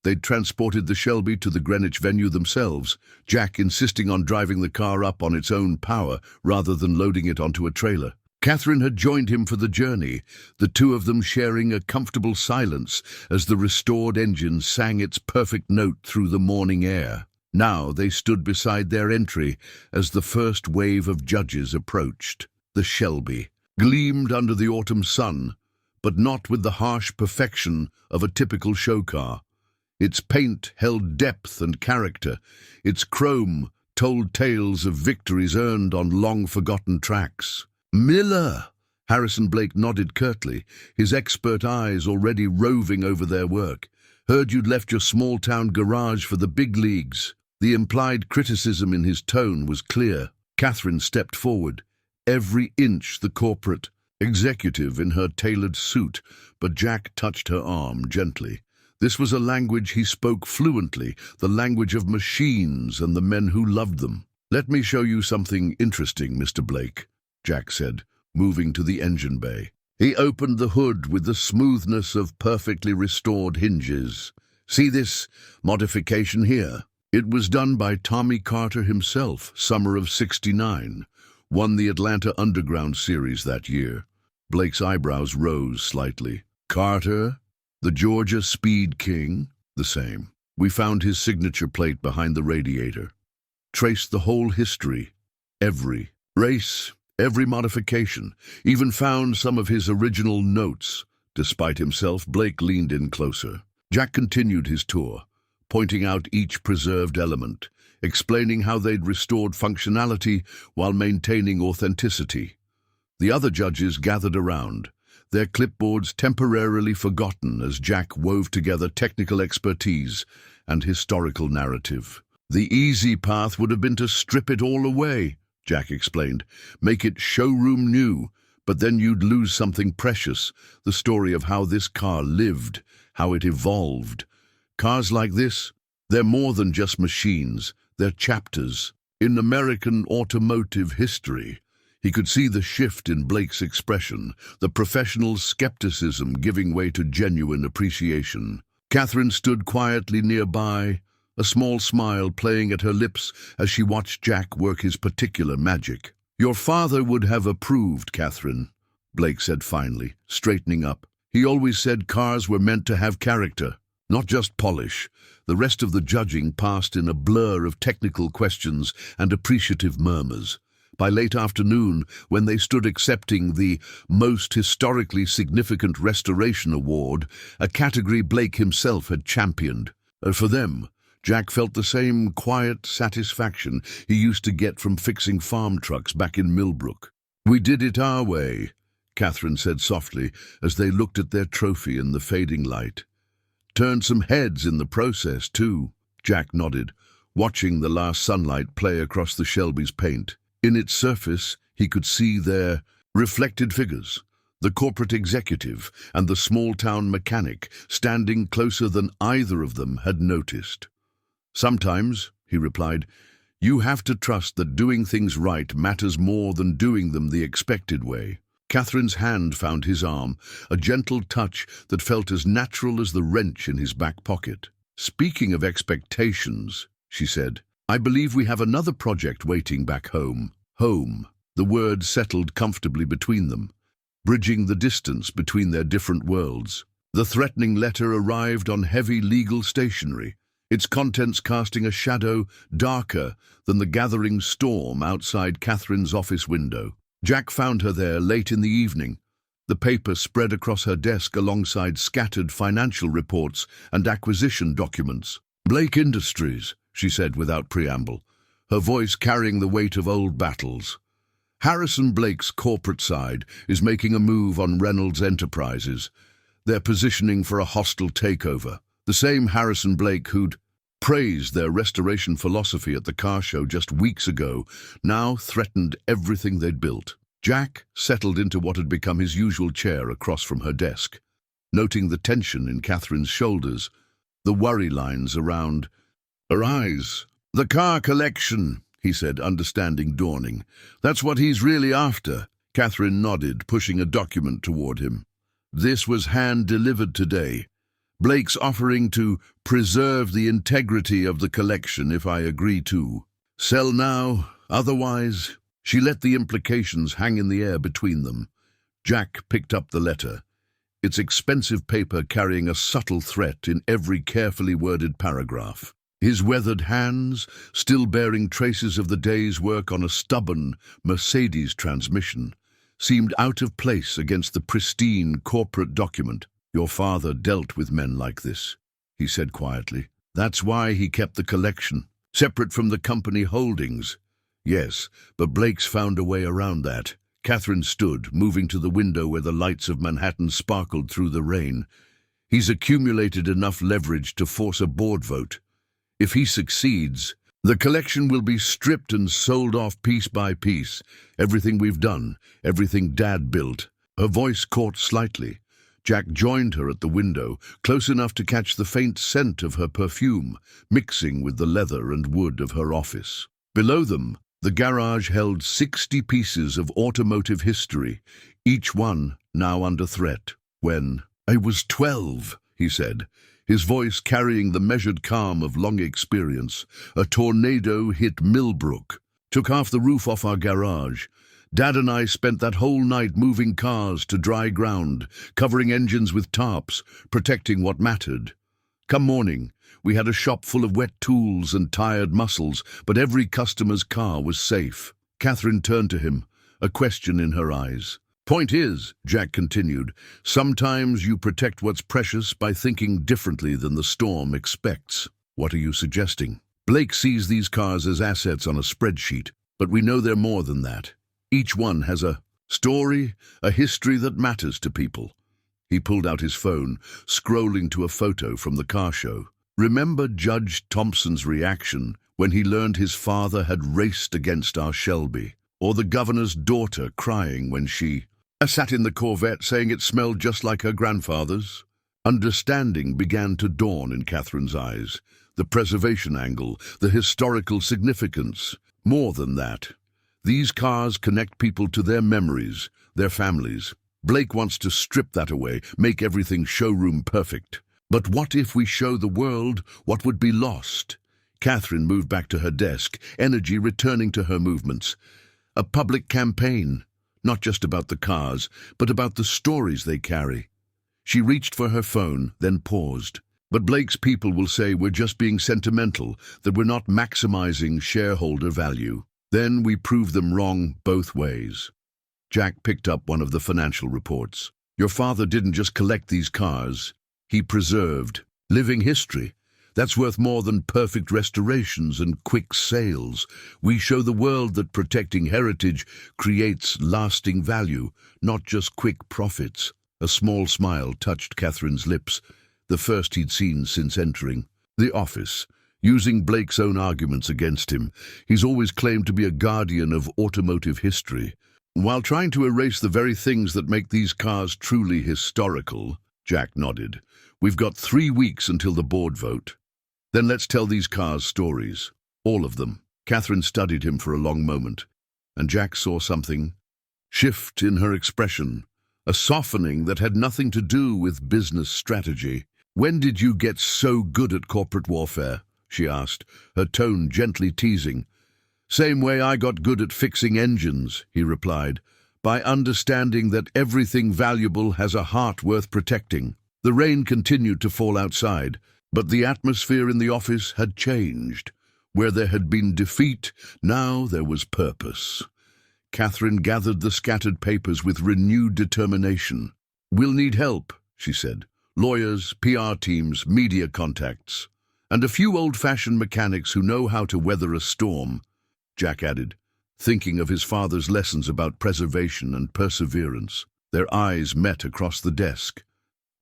They'd transported the Shelby to the Greenwich venue themselves, Jack insisting on driving the car up on its own power rather than loading it onto a trailer. Catherine had joined him for the journey, the two of them sharing a comfortable silence as the restored engine sang its perfect note through the morning air. Now they stood beside their entry as the first wave of judges approached. The Shelby gleamed under the autumn sun, but not with the harsh perfection of a typical show car. Its paint held depth and character. Its chrome told tales of victories earned on long-forgotten tracks. "Miller!" Harrison Blake nodded curtly, his expert eyes already roving over their work. "Heard you'd left your small-town garage for the big leagues." The implied criticism in his tone was clear. Catherine stepped forward, every inch the corporate executive in her tailored suit, but Jack touched her arm gently. This was a language he spoke fluently, the language of machines and the men who loved them. "Let me show you something interesting, Mr. Blake," Jack said, moving to the engine bay. He opened the hood with the smoothness of perfectly restored hinges. "See this modification here? It was done by Tommy Carter himself, summer of '69. Won the Atlanta Underground Series that year." Blake's eyebrows rose slightly. "Carter? The Georgia Speed King?" "The same. We found his signature plate behind the radiator. Traced the whole history. Every race, every modification. Even found some of his original notes." Despite himself, Blake leaned in closer. Jack continued his tour, pointing out each preserved element, explaining how they'd restored functionality while maintaining authenticity. The other judges gathered around, their clipboards temporarily forgotten as Jack wove together technical expertise and historical narrative. "The easy path would have been to strip it all away," Jack explained, "make it showroom new, but then you'd lose something precious, the story of how this car lived, how it evolved. Cars like this, they're more than just machines, they're chapters in American automotive history." He could see the shift in Blake's expression, the professional skepticism giving way to genuine appreciation. Catherine stood quietly nearby, a small smile playing at her lips as she watched Jack work his particular magic. "Your father would have approved, Catherine," Blake said finally, straightening up. "He always said cars were meant to have character, not just polish." The rest of the judging passed in a blur of technical questions and appreciative murmurs. By late afternoon, when they stood accepting the Most Historically Significant Restoration Award, a category Blake himself had championed, for them, Jack felt the same quiet satisfaction he used to get from fixing farm trucks back in Millbrook. "We did it our way," Catherine said softly as they looked at their trophy in the fading light. Turned some heads in the process, too. Jack nodded, watching the last sunlight play across the Shelby's paint. In its surface, he could see their reflected figures, the corporate executive and the small-town mechanic standing closer than either of them had noticed. "Sometimes," he replied, "you have to trust that doing things right matters more than doing them the expected way." Catherine's hand found his arm, a gentle touch that felt as natural as the wrench in his back pocket. "Speaking of expectations," she said, "I believe we have another project waiting back home." Home. The word settled comfortably between them, bridging the distance between their different worlds. The threatening letter arrived on heavy legal stationery, its contents casting a shadow darker than the gathering storm outside Catherine's office window. Jack found her there late in the evening, the paper spread across her desk alongside scattered financial reports and acquisition documents. "Blake Industries," she said without preamble, her voice carrying the weight of old battles. "Harrison Blake's corporate side is making a move on Reynolds Enterprises. They're positioning for a hostile takeover. The same Harrison Blake who'd praised their restoration philosophy at the car show just weeks ago now threatened everything they'd built." Jack settled into what had become his usual chair across from her desk, noting the tension in Catherine's shoulders, the worry lines around her eyes. "The car collection," he said, understanding dawning. "That's what he's really after." Catherine nodded, pushing a document toward him. "This was hand-delivered today. Blake's offering to preserve the integrity of the collection if I agree to. Sell now, otherwise." She let the implications hang in the air between them. Jack picked up the letter, its expensive paper carrying a subtle threat in every carefully worded paragraph. His weathered hands, still bearing traces of the day's work on a stubborn Mercedes transmission, seemed out of place against the pristine corporate document. "Your father dealt with men like this," he said quietly. "That's why he kept the collection, separate from the company holdings." "Yes, but Blake's found a way around that." Catherine stood, moving to the window where the lights of Manhattan sparkled through the rain. "He's accumulated enough leverage to force a board vote. If he succeeds, the collection will be stripped and sold off piece by piece. Everything we've done, everything Dad built." Her voice caught slightly. Jack joined her at the window, close enough to catch the faint scent of her perfume, mixing with the leather and wood of her office. Below them, the garage held 60 pieces of automotive history, each one now under threat. "When I was 12, he said, his voice carrying the measured calm of long experience, "a tornado hit Millbrook, took half the roof off our garage. Dad and I spent that whole night moving cars to dry ground, covering engines with tarps, protecting what mattered. Come morning, we had a shop full of wet tools and tired muscles, but every customer's car was safe." Catherine turned to him, a question in her eyes. "Point is," Jack continued, "sometimes you protect what's precious by thinking differently than the storm expects." "What are you suggesting?" "Blake sees these cars as assets on a spreadsheet, but we know they're more than that. Each one has a story, a history that matters to people." He pulled out his phone, scrolling to a photo from the car show. "Remember Judge Thompson's reaction when he learned his father had raced against our Shelby? Or the governor's daughter crying when she sat in the Corvette saying it smelled just like her grandfather's?" Understanding began to dawn in Catherine's eyes. The preservation angle, the historical significance. More than that. These cars connect people to their memories, their families. Blake wants to strip that away, make everything showroom perfect. But what if we show the world what would be lost? Catherine moved back to her desk, energy returning to her movements. A public campaign, not just about the cars, but about the stories they carry. She reached for her phone, then paused. "But Blake's people will say we're just being sentimental, that we're not maximizing shareholder value. Then we prove them wrong both ways." Jack picked up one of the financial reports. "Your father didn't just collect these cars. He preserved living history. That's worth more than perfect restorations and quick sales. We show the world that protecting heritage creates lasting value, not just quick profits. A small smile touched Catherine's lips, the first he'd seen since entering the office. Using Blake's own arguments against him, he's always claimed to be a guardian of automotive history, while trying to erase the very things that make these cars truly historical. Jack nodded. We've got 3 weeks until the board vote. Then let's tell these cars' stories. All of them. Catherine studied him for a long moment, and Jack saw something shift in her expression, a softening that had nothing to do with business strategy. When did you get so good at corporate warfare? She asked, her tone gently teasing. Same way I got good at fixing engines, he replied, by understanding that everything valuable has a heart worth protecting. The rain continued to fall outside, but the atmosphere in the office had changed. Where there had been defeat, now there was purpose. Catherine gathered the scattered papers with renewed determination. We'll need help, she said. Lawyers, PR teams, media contacts, and a few old-fashioned mechanics who know how to weather a storm, Jack added, thinking of his father's lessons about preservation and perseverance. Their eyes met across the desk,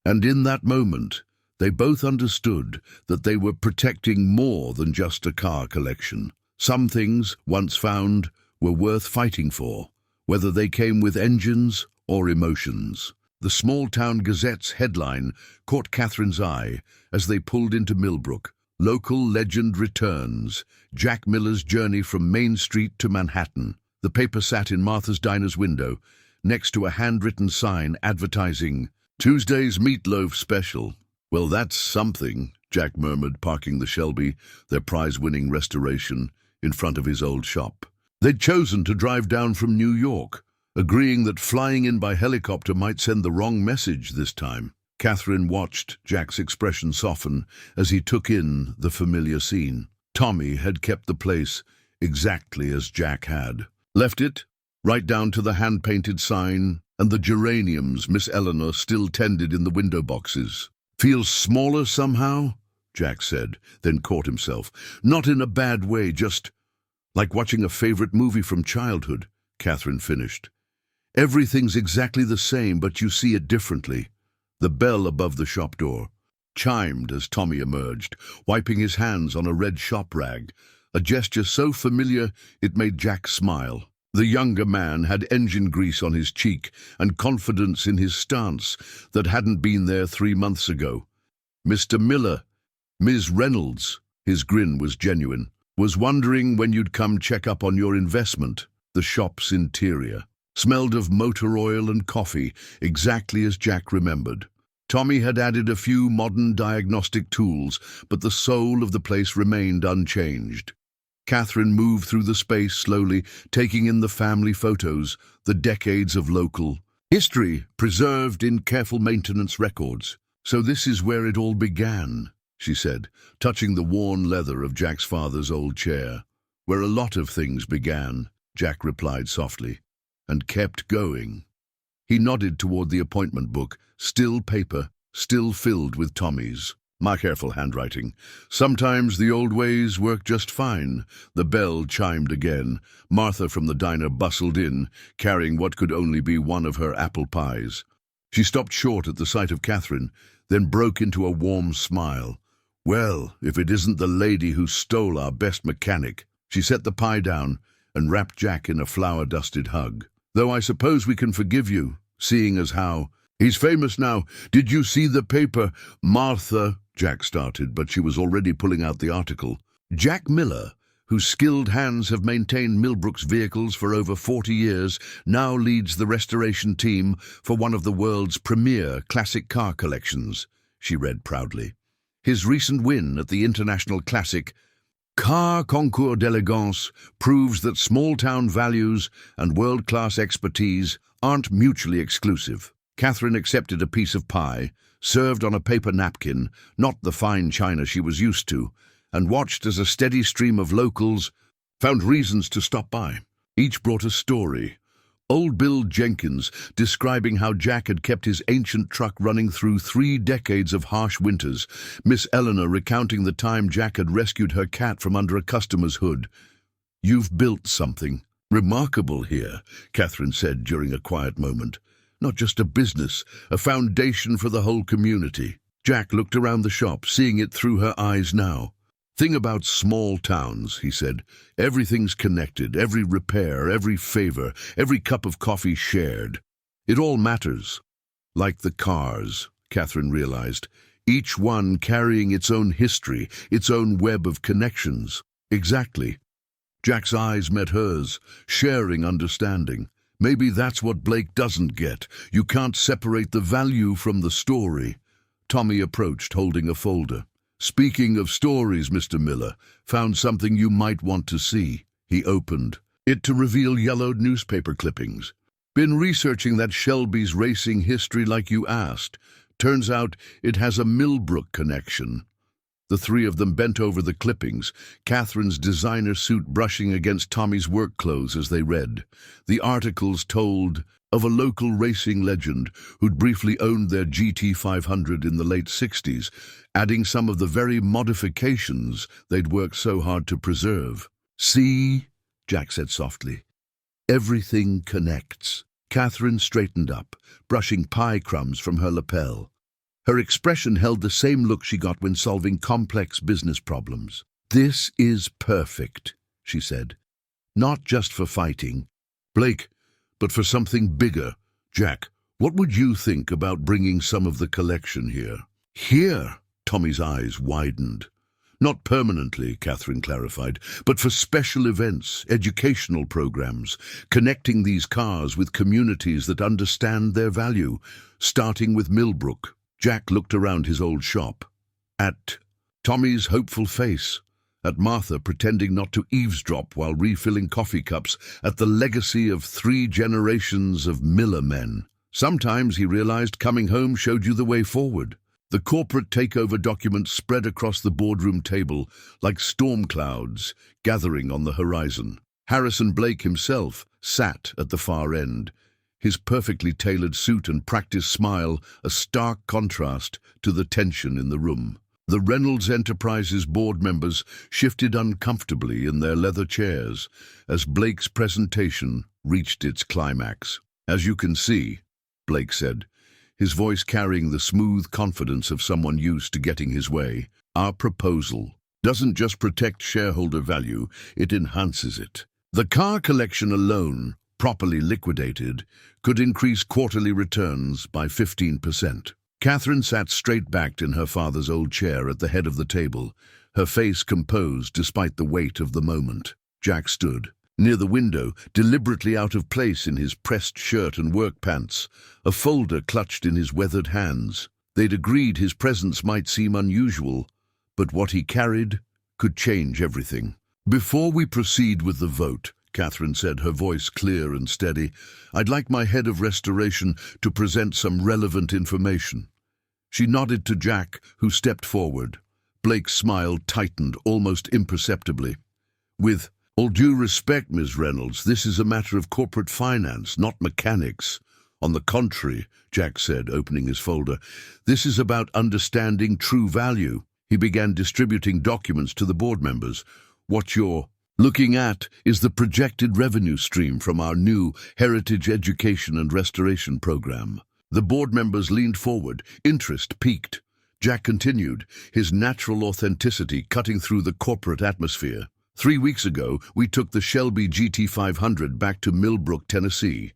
and in that moment, they both understood that they were protecting more than just a car collection. Some things, once found, were worth fighting for, whether they came with engines or emotions. The small-town Gazette's headline caught Catherine's eye as they pulled into Millbrook. Local legend returns, Jack Miller's journey from Main Street to Manhattan. The paper sat in Martha's Diner's window, next to a handwritten sign advertising Tuesday's Meatloaf Special. Well, that's something, Jack murmured, parking the Shelby, their prize-winning restoration, in front of his old shop. They'd chosen to drive down from New York, agreeing that flying in by helicopter might send the wrong message this time. Catherine watched Jack's expression soften as he took in the familiar scene. Tommy had kept the place exactly as Jack had. Left it, right down to the hand-painted sign and the geraniums Miss Eleanor still tended in the window boxes. Feels smaller somehow? Jack said, then caught himself. Not in a bad way, just like watching a favorite movie from childhood, Catherine finished. Everything's exactly the same, but you see it differently. The bell above the shop door chimed as Tommy emerged, wiping his hands on a red shop rag, a gesture so familiar it made Jack smile. The younger man had engine grease on his cheek and confidence in his stance that hadn't been there 3 months ago. Mr. Miller, Ms. Reynolds, his grin was genuine, was wondering when you'd come check up on your investment. The shop's interior smelled of motor oil and coffee, exactly as Jack remembered. Tommy had added a few modern diagnostic tools, but the soul of the place remained unchanged. Catherine moved through the space slowly, taking in the family photos, the decades of local history preserved in careful maintenance records. So this is where it all began, she said, touching the worn leather of Jack's father's old chair. Where a lot of things began, Jack replied softly, and kept going. He nodded toward the appointment book, still paper, still filled with Tommy's. My careful handwriting. Sometimes the old ways work just fine. The bell chimed again. Martha from the diner bustled in, carrying what could only be one of her apple pies. She stopped short at the sight of Catherine, then broke into a warm smile. Well, if it isn't the lady who stole our best mechanic. She set the pie down and wrapped Jack in a flour-dusted hug. Though I suppose we can forgive you, seeing as how he's famous now. Did you see the paper? Martha, Jack started, but she was already pulling out the article. Jack Miller, whose skilled hands have maintained Millbrook's vehicles for over 40 years, now leads the restoration team for one of the world's premier classic car collections, she read proudly. His recent win at the International Classic Car Concours d'Elegance proves that small-town values and world-class expertise aren't mutually exclusive. Catherine accepted a piece of pie, served on a paper napkin, not the fine china she was used to, and watched as a steady stream of locals found reasons to stop by. Each brought a story, Old Bill Jenkins describing how Jack had kept his ancient truck running through 3 decades of harsh winters. Miss Eleanor recounting the time Jack had rescued her cat from under a customer's hood. "You've built something remarkable here," Catherine said during a quiet moment. "Not just a business, a foundation for the whole community." Jack looked around the shop, seeing it through her eyes now. "Thing about small towns," he said. "Everything's connected, every repair, every favor, every cup of coffee shared. It all matters." Like the cars, Catherine realized, each one carrying its own history, its own web of connections. Exactly. Jack's eyes met hers, sharing understanding. Maybe that's what Blake doesn't get. You can't separate the value from the story. Tommy approached, holding a folder. "Speaking of stories, Mr. Miller, found something you might want to see." He opened it to reveal yellowed newspaper clippings. "Been researching that Shelby's racing history like you asked. Turns out it has a Millbrook connection." The three of them bent over the clippings, Catherine's designer suit brushing against Tommy's work clothes as they read. The articles told of a local racing legend who'd briefly owned their GT500 in the late 60s, adding some of the very modifications they'd worked so hard to preserve. "See," Jack said softly. "Everything connects." Catherine straightened up, brushing pie crumbs from her lapel. Her expression held the same look she got when solving complex business problems. "This is perfect," she said. "Not just for fighting, Blake, but for something bigger. Jack, what would you think about bringing some of the collection here?" "Here?" Tommy's eyes widened. "Not permanently," Catherine clarified, "but for special events, educational programs, connecting these cars with communities that understand their value, starting with Millbrook." Jack looked around his old shop, at Tommy's hopeful face, at Martha pretending not to eavesdrop while refilling coffee cups, at the legacy of 3 generations of Miller men. Sometimes, he realized, coming home showed you the way forward. The corporate takeover documents spread across the boardroom table like storm clouds gathering on the horizon. Harrison Blake himself sat at the far end, his perfectly tailored suit and practiced smile a stark contrast to the tension in the room. The Reynolds Enterprises board members shifted uncomfortably in their leather chairs as Blake's presentation reached its climax. "As you can see," Blake said, his voice carrying the smooth confidence of someone used to getting his way, "our proposal doesn't just protect shareholder value, it enhances it. The car collection alone, properly liquidated, could increase quarterly returns by 15%. Catherine sat straight-backed in her father's old chair at the head of the table, her face composed despite the weight of the moment. Jack stood near the window, deliberately out of place in his pressed shirt and work pants, a folder clutched in his weathered hands. They'd agreed his presence might seem unusual, but what he carried could change everything. "Before we proceed with the vote," Catherine said, her voice clear and steady, "I'd like my head of restoration to present some relevant information." She nodded to Jack, who stepped forward. Blake's smile tightened almost imperceptibly. "With all due respect, Ms. Reynolds, this is a matter of corporate finance, not mechanics." "On the contrary," Jack said, opening his folder, "this is about understanding true value." He began distributing documents to the board members. "What you're looking at is the projected revenue stream from our new Heritage Education and Restoration program." The board members leaned forward, interest peaked. Jack continued, his natural authenticity cutting through the corporate atmosphere. 3 weeks ago, we took the Shelby GT500 back to Millbrook, Tennessee.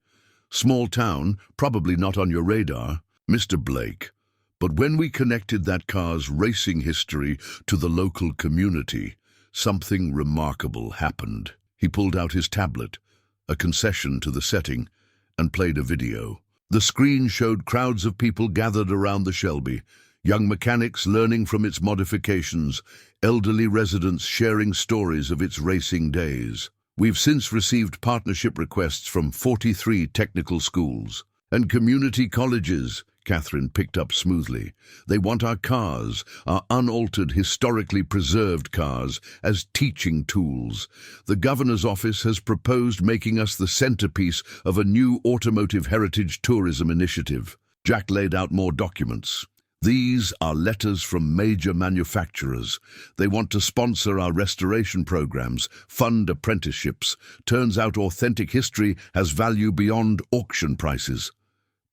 Small town, probably not on your radar, Mr. Blake. But when we connected that car's racing history to the local community, something remarkable happened. He pulled out his tablet, a concession to the setting, and played a video. The screen showed crowds of people gathered around the Shelby, young mechanics learning from its modifications, elderly residents sharing stories of its racing days. We've since received partnership requests from 43 technical schools. And community colleges, Catherine picked up smoothly. They want our cars, our unaltered, historically preserved cars, as teaching tools. The governor's office has proposed making us the centerpiece of a new automotive heritage tourism initiative. Jack laid out more documents. These are letters from major manufacturers. They want to sponsor our restoration programs, fund apprenticeships. Turns out authentic history has value beyond auction prices.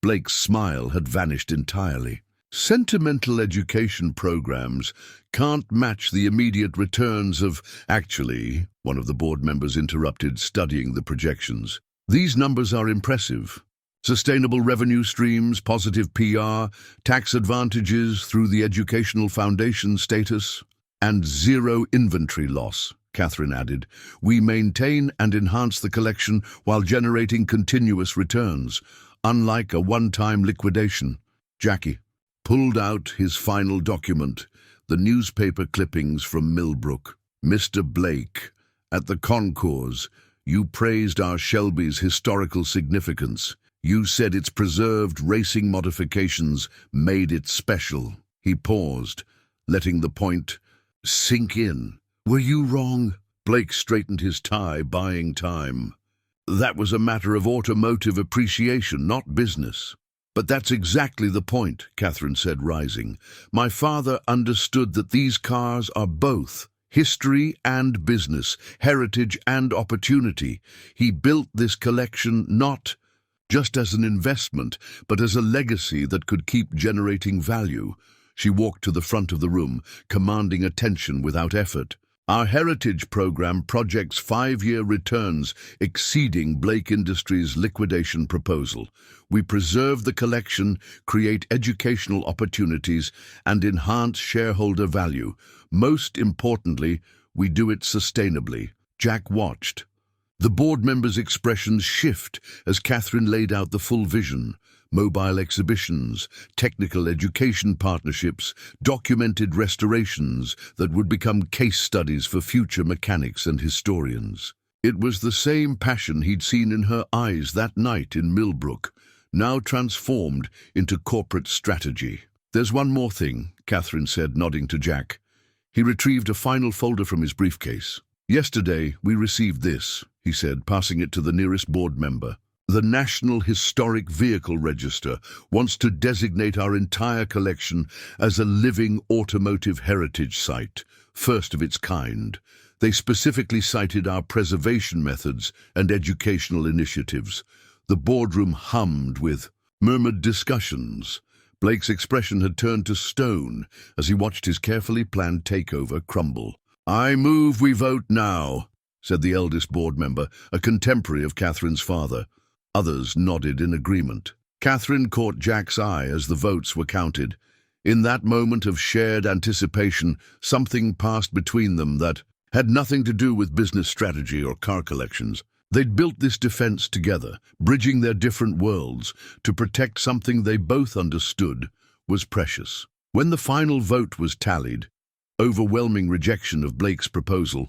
Blake's smile had vanished entirely. Sentimental education programs can't match the immediate returns of... Actually, one of the board members interrupted, studying the projections. These numbers are impressive. Sustainable revenue streams, positive PR, tax advantages through the educational foundation status, and zero inventory loss, Catherine added. We maintain and enhance the collection while generating continuous returns, unlike a one-time liquidation. Jackie pulled out his final document, the newspaper clippings from Millbrook. Mr. Blake, at the concours, you praised our Shelby's historical significance. You said its preserved racing modifications made it special. He paused, letting the point sink in. Were you wrong? Blake straightened his tie, buying time. That was a matter of automotive appreciation, not business. But that's exactly the point, Catherine said, rising. My father understood that these cars are both history and business, heritage and opportunity. He built this collection not just as an investment, but as a legacy that could keep generating value. She walked to the front of the room, commanding attention without effort. Our heritage program projects 5-year returns exceeding Blake Industries' liquidation proposal. We preserve the collection, create educational opportunities, and enhance shareholder value. Most importantly, we do it sustainably. Jack watched. The board members' expressions shift as Catherine laid out the full vision. Mobile exhibitions, technical education partnerships, documented restorations that would become case studies for future mechanics and historians. It was the same passion he'd seen in her eyes that night in Millbrook, now transformed into corporate strategy. There's one more thing, Catherine said, nodding to Jack. He retrieved a final folder from his briefcase. Yesterday, we received this, he said, passing it to the nearest board member. The National Historic Vehicle Register wants to designate our entire collection as a living automotive heritage site, first of its kind. They specifically cited our preservation methods and educational initiatives. The boardroom hummed with murmured discussions. Blake's expression had turned to stone as he watched his carefully planned takeover crumble. I move we vote now, said the eldest board member, a contemporary of Catherine's father. Others nodded in agreement. Catherine caught Jack's eye as the votes were counted. In that moment of shared anticipation, something passed between them that had nothing to do with business strategy or car collections. They'd built this defense together, bridging their different worlds, to protect something they both understood was precious. When the final vote was tallied, overwhelming rejection of Blake's proposal,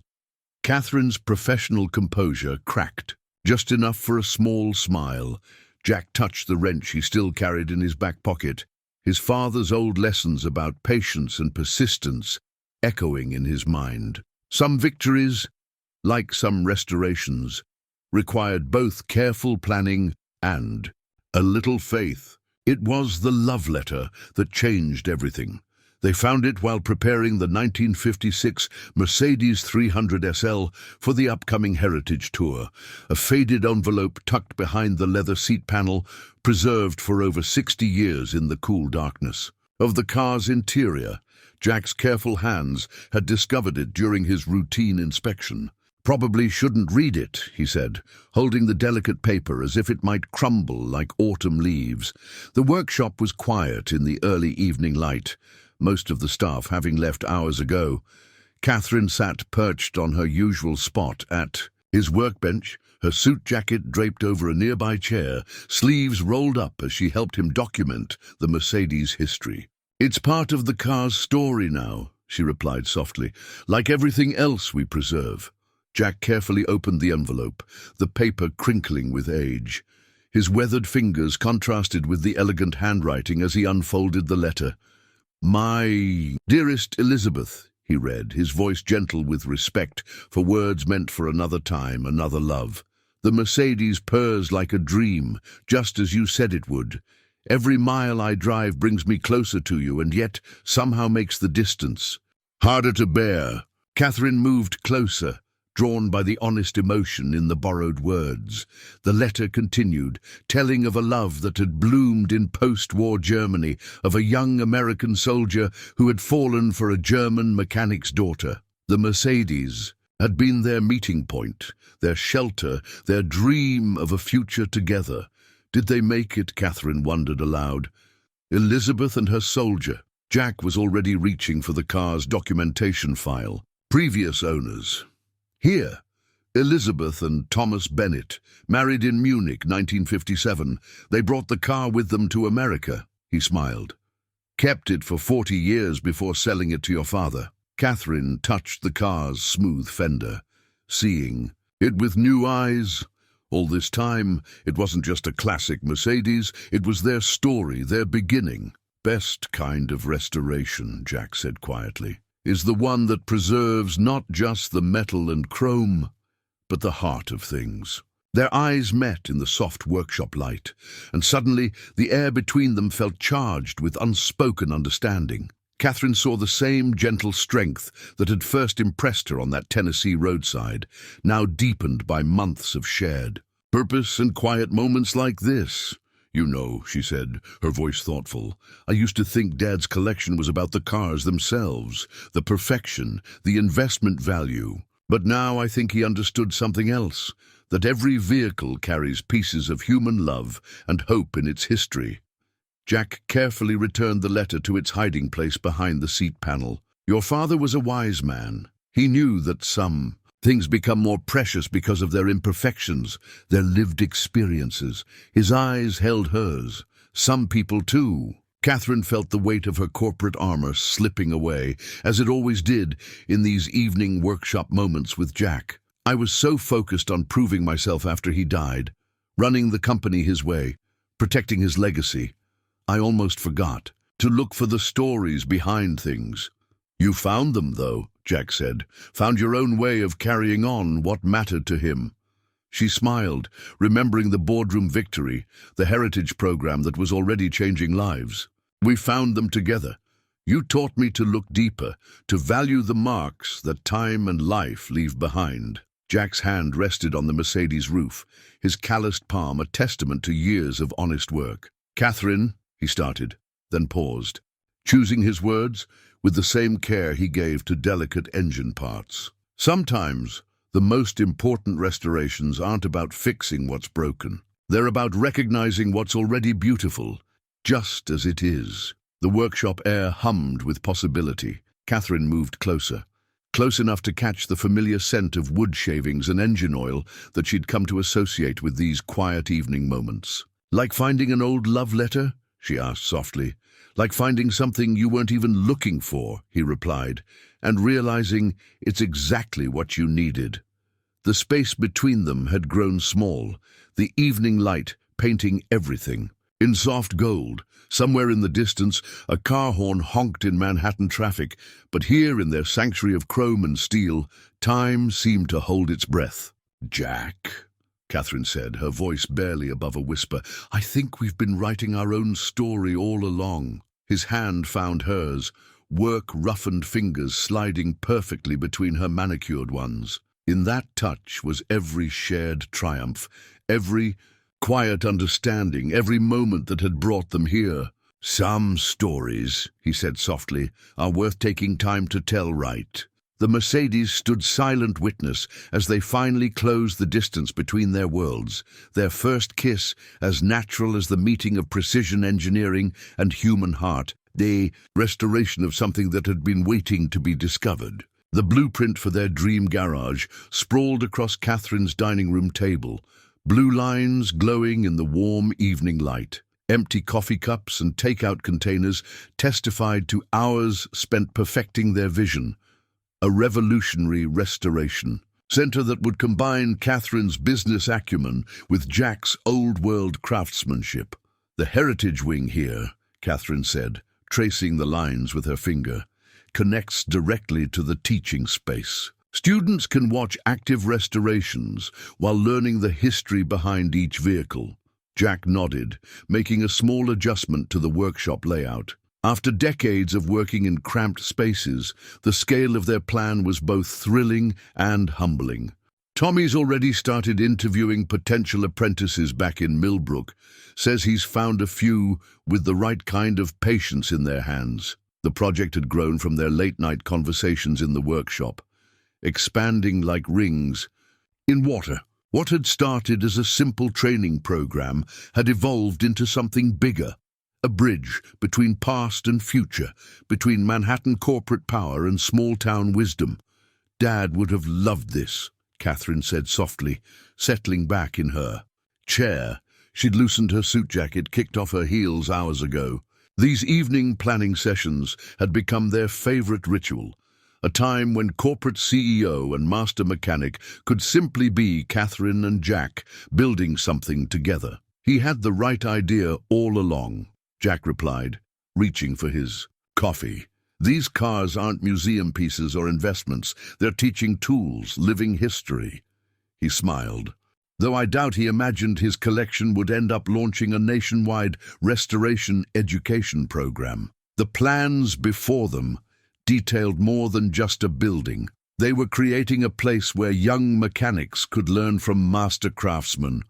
Catherine's professional composure cracked, just enough for a small smile. Jack touched the wrench he still carried in his back pocket, his father's old lessons about patience and persistence echoing in his mind. Some victories, like some restorations, required both careful planning and a little faith. It was the love letter that changed everything. They found it while preparing the 1956 Mercedes 300 SL for the upcoming Heritage Tour, a faded envelope tucked behind the leather seat panel, preserved for over 60 years in the cool darkness. Of the car's interior, Jack's careful hands had discovered it during his routine inspection. Probably shouldn't read it, he said, holding the delicate paper as if it might crumble like autumn leaves. The workshop was quiet in the early evening light, most of the staff having left hours ago. Catherine sat perched on her usual spot at his workbench, her suit jacket draped over a nearby chair, sleeves rolled up as she helped him document the Mercedes history. It's part of the car's story now, she replied softly, like everything else we preserve. Jack carefully opened the envelope, the paper crinkling with age. His weathered fingers contrasted with the elegant handwriting as he unfolded the letter. "My dearest Elizabeth," he read, his voice gentle with respect for words meant for another time, another love. "The Mercedes purrs like a dream, just as you said it would. Every mile I drive brings me closer to you, and yet somehow makes the distance harder to bear." Catherine moved closer, drawn by the honest emotion in the borrowed words. The letter continued, telling of a love that had bloomed in post-war Germany, of a young American soldier who had fallen for a German mechanic's daughter. The Mercedes had been their meeting point, their shelter, their dream of a future together. Did they make it? Catherine wondered aloud. Elizabeth and her soldier. Jack was already reaching for the car's documentation file. Previous owners. Here, Elizabeth and Thomas Bennett, married in Munich, 1957. They brought the car with them to America, he smiled. Kept it for 40 years before selling it to your father. Catherine touched the car's smooth fender, seeing it with new eyes. All this time, it wasn't just a classic Mercedes, it was their story, their beginning. Best kind of restoration, Jack said quietly, is the one that preserves not just the metal and chrome, but the heart of things. Their eyes met in the soft workshop light, and suddenly the air between them felt charged with unspoken understanding. Catherine saw the same gentle strength that had first impressed her on that Tennessee roadside, now deepened by months of shared purpose and quiet moments like this. "You know," she said, her voice thoughtful, "I used to think Dad's collection was about the cars themselves, the perfection, the investment value. But now I think he understood something else, that every vehicle carries pieces of human love and hope in its history." Jack carefully returned the letter to its hiding place behind the seat panel. "Your father was a wise man. He knew that some things become more precious because of their imperfections, their lived experiences." His eyes held hers. "Some people, too." Catherine felt the weight of her corporate armor slipping away, as it always did in these evening workshop moments with Jack. "I was so focused on proving myself after he died, running the company his way, protecting his legacy. I almost forgot to look for the stories behind things." "You found them, though," Jack said. "Found your own way of carrying on what mattered to him." She smiled, remembering the boardroom victory, the heritage program that was already changing lives. "We found them together. You taught me to look deeper, to value the marks that time and life leave behind." Jack's hand rested on the Mercedes roof, his calloused palm a testament to years of honest work. "Catherine," he started, then paused, choosing his words with the same care he gave to delicate engine parts. "Sometimes the most important restorations aren't about fixing what's broken. They're about recognizing what's already beautiful, just as it is." The workshop air hummed with possibility. Catherine moved closer, close enough to catch the familiar scent of wood shavings and engine oil that she'd come to associate with these quiet evening moments. "Like finding an old love letter?" she asked softly. "Like finding something you weren't even looking for," he replied, "and realizing it's exactly what you needed." The space between them had grown small, the evening light painting everything. In soft gold, somewhere in the distance, a car horn honked in Manhattan traffic, but here in their sanctuary of chrome and steel, time seemed to hold its breath. "Jack," Catherine said, her voice barely above a whisper, "I think we've been writing our own story all along." His hand found hers, work-roughened fingers sliding perfectly between her manicured ones. In that touch was every shared triumph, every quiet understanding, every moment that had brought them here. "Some stories," he said softly, "are worth taking time to tell right." The Mercedes stood silent witness as they finally closed the distance between their worlds, their first kiss as natural as the meeting of precision engineering and human heart, the restoration of something that had been waiting to be discovered. The blueprint for their dream garage sprawled across Catherine's dining room table, blue lines glowing in the warm evening light. Empty coffee cups and takeout containers testified to hours spent perfecting their vision. A revolutionary restoration. center that would combine Catherine's business acumen with Jack's old-world craftsmanship. "The heritage wing here," Catherine said, tracing the lines with her finger, "connects directly to the teaching space. Students can watch active restorations while learning the history behind each vehicle." Jack nodded, making a small adjustment to the workshop layout. After decades of working in cramped spaces, the scale of their plan was both thrilling and humbling. "Tommy's already started interviewing potential apprentices back in Millbrook. Says he's found a few with the right kind of patience in their hands." The project had grown from their late-night conversations in the workshop, expanding like rings in water. What had started as a simple training program had evolved into something bigger. A bridge between past and future, between Manhattan corporate power and small-town wisdom. "Dad would have loved this," Catherine said softly, settling back in her chair. She'd loosened her suit jacket, kicked off her heels hours ago. These evening planning sessions had become their favorite ritual, a time when corporate CEO and master mechanic could simply be Catherine and Jack building something together. "He had the right idea all along," Jack replied, reaching for his coffee. "These cars aren't museum pieces or investments. They're teaching tools, living history." He smiled, though I doubt he imagined his collection would end up launching a nationwide restoration education program. The plans before them detailed more than just a building. They were creating a place where young mechanics could learn from master craftsmen,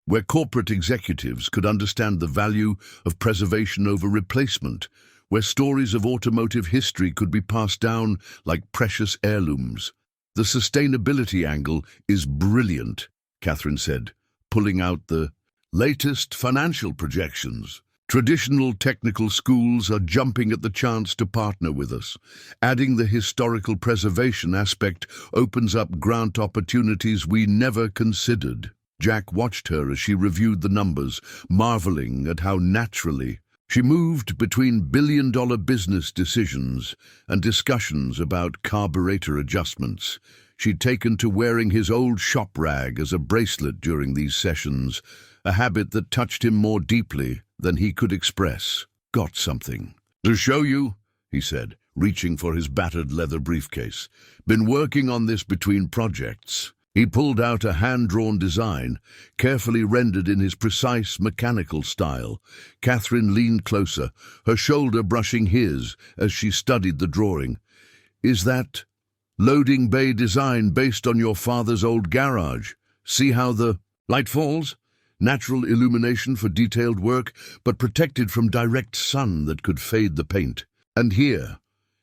where corporate executives could understand the value of preservation over replacement, where stories of automotive history could be passed down like precious heirlooms. "The sustainability angle is brilliant," Catherine said, pulling out the latest financial projections. "Traditional technical schools are jumping at the chance to partner with us. Adding the historical preservation aspect opens up grant opportunities we never considered." Jack watched her as she reviewed the numbers, marveling at how naturally she moved between billion-dollar business decisions and discussions about carburetor adjustments. She'd taken to wearing his old shop rag as a bracelet during these sessions, a habit that touched him more deeply than he could express. "Got something to show you," he said, reaching for his battered leather briefcase. "Been working on this between projects." He pulled out a hand-drawn design, carefully rendered in his precise mechanical style. Catherine leaned closer, her shoulder brushing his as she studied the drawing. "Is that loading bay design based on your father's old garage? See how the light falls? Natural illumination for detailed work, but protected from direct sun that could fade the paint. And here,"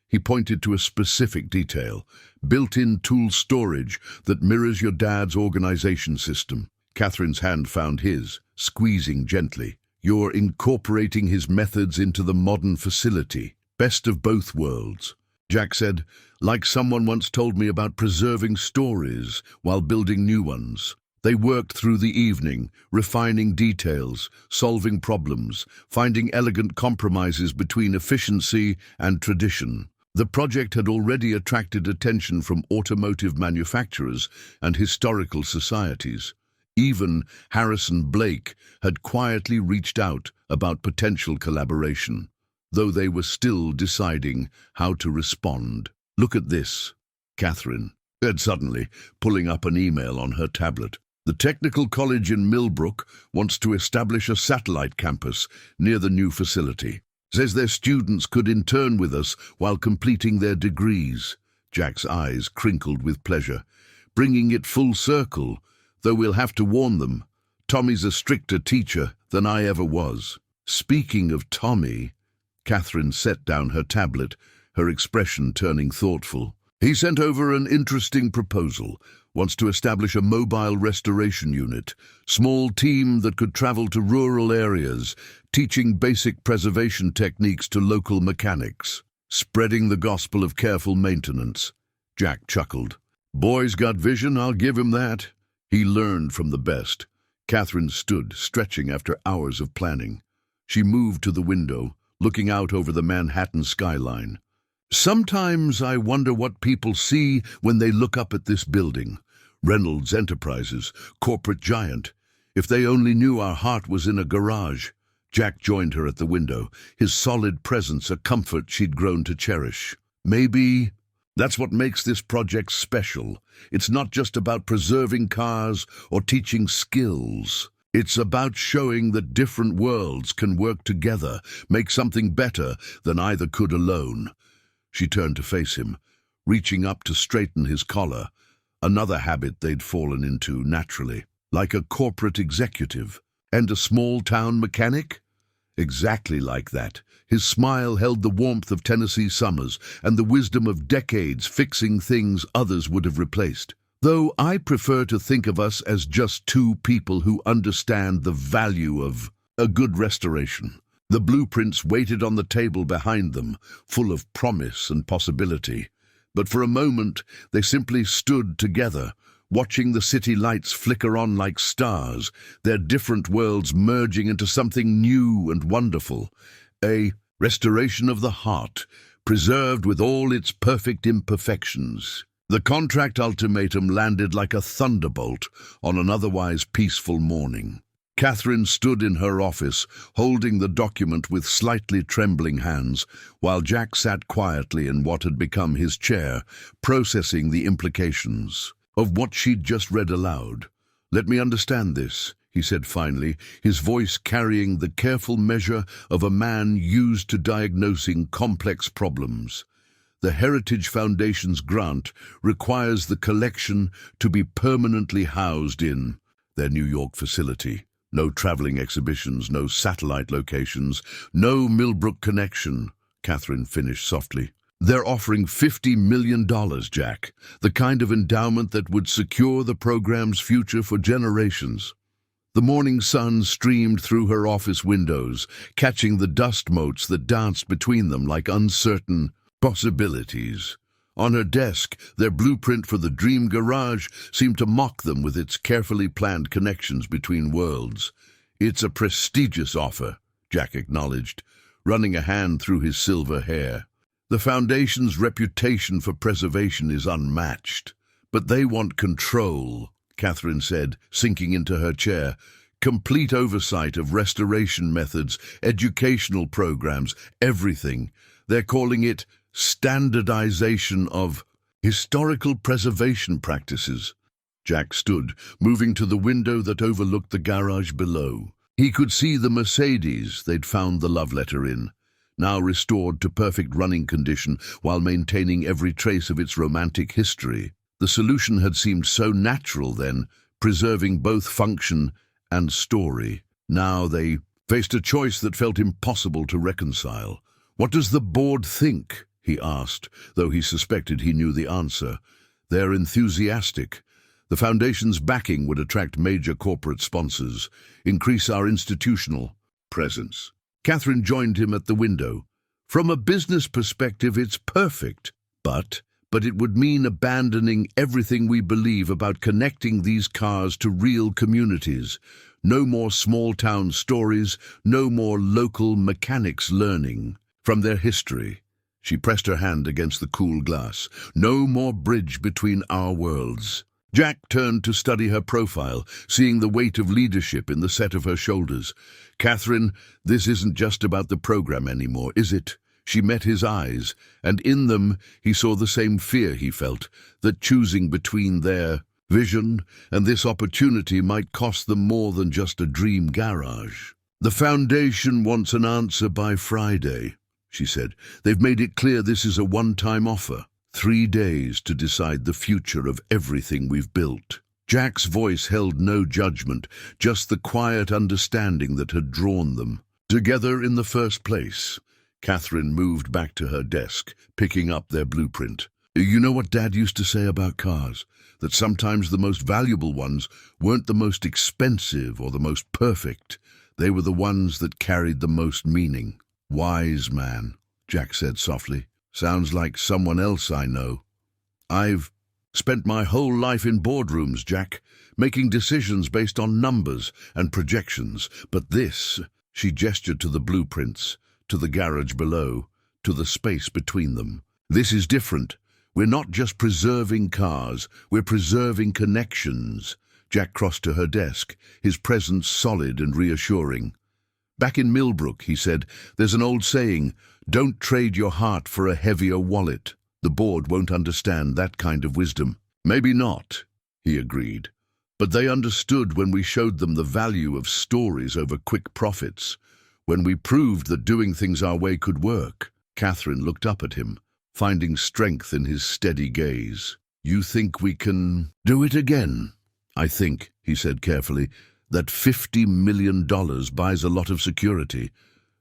he pointed to a specific detail, "built-in tool storage that mirrors your dad's organization system." Catherine's hand found his, squeezing gently. "You're incorporating his methods into the modern facility. Best of both worlds." Jack said, "Like someone once told me about preserving stories while building new ones." They worked through the evening, refining details, solving problems, finding elegant compromises between efficiency and tradition. The project had already attracted attention from automotive manufacturers and historical societies. Even Harrison Blake had quietly reached out about potential collaboration, though they were still deciding how to respond. "Look at this," Catherine said suddenly, pulling up an email on her tablet. "The Technical College in Millbrook wants to establish a satellite campus near the new facility. Says their students could intern with us while completing their degrees." Jack's eyes crinkled with pleasure. "Bringing it full circle, though we'll have to warn them. Tommy's a stricter teacher than I ever was." "Speaking of Tommy," Catherine set down her tablet, her expression turning thoughtful. "He sent over an interesting proposal. Wants to establish a mobile restoration unit, small team that could travel to rural areas, teaching basic preservation techniques to local mechanics. Spreading the gospel of careful maintenance." Jack chuckled. "Boy's got vision, I'll give him that." He learned from the best. Catherine stood, stretching after hours of planning. She moved to the window, looking out over the Manhattan skyline. "Sometimes I wonder what people see when they look up at this building. Reynolds Enterprises, corporate giant. If they only knew our heart was in a garage. Jack joined her at the window, his solid presence a comfort she'd grown to cherish. Maybe that's what makes this project special. It's not just about preserving cars or teaching skills. It's about showing that different worlds can work together, make something better than either could alone. She turned to face him, reaching up to straighten his collar, another habit they'd fallen into naturally. Like a corporate executive and a small-town mechanic? Exactly like that. His smile held the warmth of Tennessee summers and the wisdom of decades fixing things others would have replaced. Though I prefer to think of us as just two people who understand the value of a good restoration. The blueprints waited on the table behind them, full of promise and possibility. But for a moment, they simply stood together, watching the city lights flicker on like stars, their different worlds merging into something new and wonderful. A restoration of the heart, preserved with all its perfect imperfections. The contract ultimatum landed like a thunderbolt on an otherwise peaceful morning. Catherine stood in her office, holding the document with slightly trembling hands, while Jack sat quietly in what had become his chair, processing the implications of what she'd just read aloud. "Let me understand this," he said finally, his voice carrying the careful measure of a man used to diagnosing complex problems. The Heritage Foundation's grant requires the collection to be permanently housed in their New York facility. No traveling exhibitions, no satellite locations, no Millbrook connection, Catherine finished softly. They're offering $50 million, Jack, the kind of endowment that would secure the program's future for generations. The morning sun streamed through her office windows, catching the dust motes that danced between them like uncertain possibilities. On her desk, their blueprint for the dream garage seemed to mock them with its carefully planned connections between worlds. "It's a prestigious offer," Jack acknowledged, running a hand through his silver hair. "The Foundation's reputation for preservation is unmatched. But they want control," Catherine said, sinking into her chair. "Complete oversight of restoration methods, educational programs, everything. They're calling it standardization of historical preservation practices." Jack stood, moving to the window that overlooked the garage below. He could see the Mercedes they'd found the love letter in, now restored to perfect running condition while maintaining every trace of its romantic history. The solution had seemed so natural then, preserving both function and story. Now they faced a choice that felt impossible to reconcile. "What does the board think?" he asked, though he suspected he knew the answer. "They're enthusiastic. The Foundation's backing would attract major corporate sponsors, increase our institutional presence." Catherine joined him at the window. "From a business perspective, it's perfect. But it would mean abandoning everything we believe about connecting these cars to real communities. No more small-town stories, no more local mechanics learning from their history." She pressed her hand against the cool glass. "No more bridge between our worlds." Jack turned to study her profile, seeing the weight of leadership in the set of her shoulders. "Catherine, this isn't just about the program anymore, is it?" She met his eyes, and in them he saw the same fear he felt, that choosing between their vision and this opportunity might cost them more than just a dream garage. "The Foundation wants an answer by Friday," she said. "They've made it clear this is a one-time offer. 3 days to decide the future of everything we've built." Jack's voice held no judgment, just the quiet understanding that had drawn them together in the first place. Catherine moved back to her desk, picking up their blueprint. "You know what Dad used to say about cars? That sometimes the most valuable ones weren't the most expensive or the most perfect. They were the ones that carried the most meaning." "Wise man," Jack said softly. "Sounds like someone else I know." "I've spent my whole life in boardrooms, Jack, making decisions based on numbers and projections. But this," she gestured to the blueprints, to the garage below, to the space between them. "This is different. We're not just preserving cars, we're preserving connections. Jack crossed to her desk, his presence solid and reassuring. Back in Millbrook, he said, there's an old saying, don't trade your heart for a heavier wallet. The board won't understand that kind of wisdom. Maybe not, he agreed. But they understood when we showed them the value of stories over quick profits, when we proved that doing things our way could work. Catherine looked up at him, finding strength in his steady gaze. You think we can do it again? I think, he said carefully, that $50 million buys a lot of security,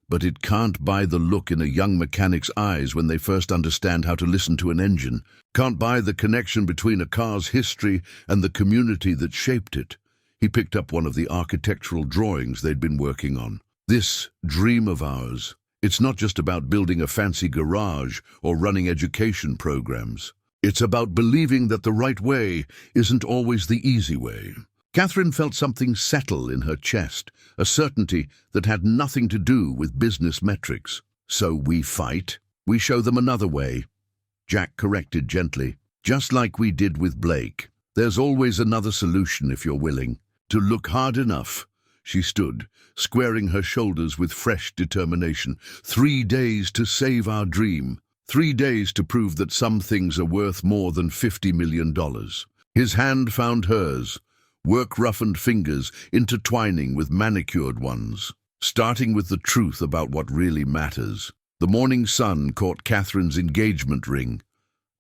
but it can't buy the look in a young mechanic's eyes when they first understand how to listen to an engine, can't buy the connection between a car's history and the community that shaped it. He picked up one of the architectural drawings they'd been working on. This dream of ours, it's not just about building a fancy garage or running education programs. It's about believing that the right way isn't always the easy way. Catherine felt something settle in her chest, a certainty that had nothing to do with business metrics. So we fight, we show them another way. Jack corrected gently, just like we did with Blake. There's always another solution if you're willing to look hard enough. She stood, squaring her shoulders with fresh determination. 3 days to save our dream. 3 days to prove that some things are worth more than $50 million. His hand found hers, work-roughened fingers intertwining with manicured ones, starting with the truth about what really matters. The morning sun caught Catherine's engagement ring,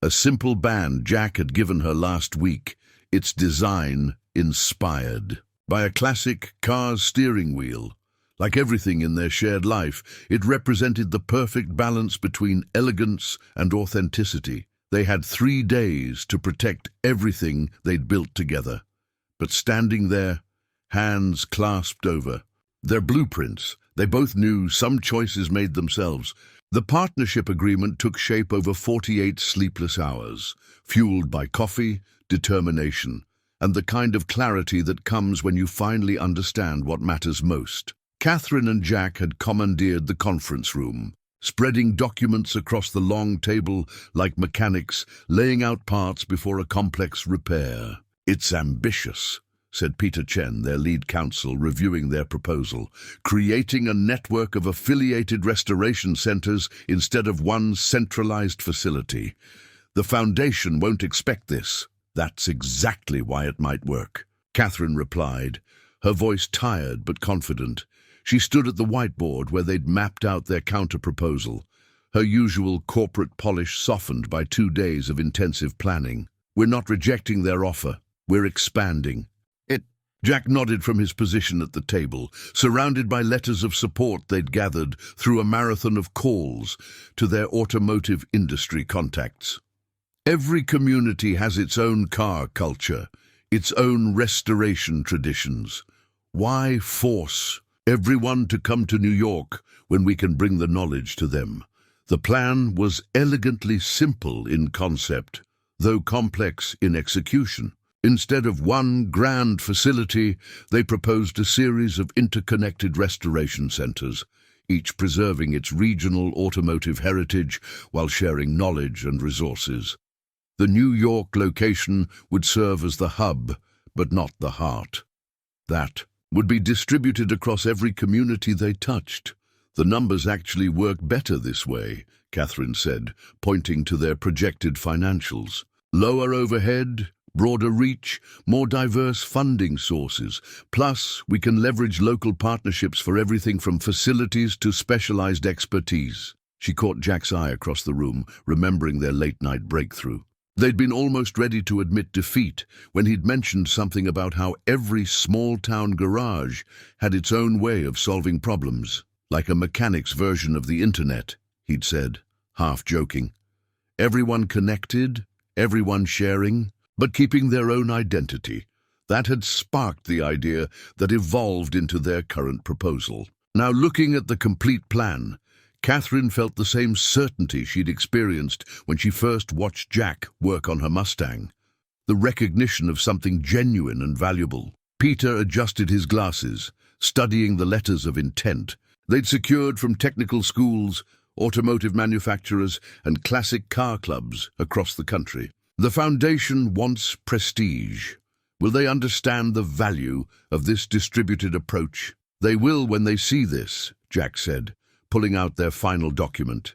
a simple band Jack had given her last week, its design inspired by a classic car's steering wheel. Like everything in their shared life, it represented the perfect balance between elegance and authenticity. They had 3 days to protect everything they'd built together. But standing there, hands clasped over, their blueprints, they both knew some choices made themselves. The partnership agreement took shape over 48 sleepless hours, fueled by coffee, determination, and the kind of clarity that comes when you finally understand what matters most. Catherine and Jack had commandeered the conference room, spreading documents across the long table like mechanics laying out parts before a complex repair. It's ambitious, said Peter Chen, their lead counsel, reviewing their proposal, creating a network of affiliated restoration centers instead of one centralized facility. The Foundation won't expect this. That's exactly why it might work, Catherine replied, her voice tired but confident. She stood at the whiteboard where they'd mapped out their counter-proposal, her usual corporate polish softened by 2 days of intensive planning. We're not rejecting their offer. We're expanding. Jack nodded from his position at the table, surrounded by letters of support they'd gathered through a marathon of calls to their automotive industry contacts. Every community has its own car culture, its own restoration traditions. Why force everyone to come to New York when we can bring the knowledge to them? The plan was elegantly simple in concept, though complex in execution. Instead of one grand facility, they proposed a series of interconnected restoration centers, each preserving its regional automotive heritage while sharing knowledge and resources. The New York location would serve as the hub, but not the heart. That would be distributed across every community they touched. The numbers actually work better this way, Catherine said, pointing to their projected financials. Lower overhead, broader reach, more diverse funding sources. Plus, we can leverage local partnerships for everything from facilities to specialized expertise. She caught Jack's eye across the room, remembering their late-night breakthrough. They'd been almost ready to admit defeat when he'd mentioned something about how every small-town garage had its own way of solving problems. Like a mechanic's version of the internet, he'd said, half joking. Everyone connected, everyone sharing, but keeping their own identity. That had sparked the idea that evolved into their current proposal. Now, looking at the complete plan, Catherine felt the same certainty she'd experienced when she first watched Jack work on her Mustang. The recognition of something genuine and valuable. Peter adjusted his glasses, studying the letters of intent they'd secured from technical schools automotive manufacturers, and classic car clubs across the country. The foundation wants prestige. Will they understand the value of this distributed approach? They will when they see this, Jack said, pulling out their final document.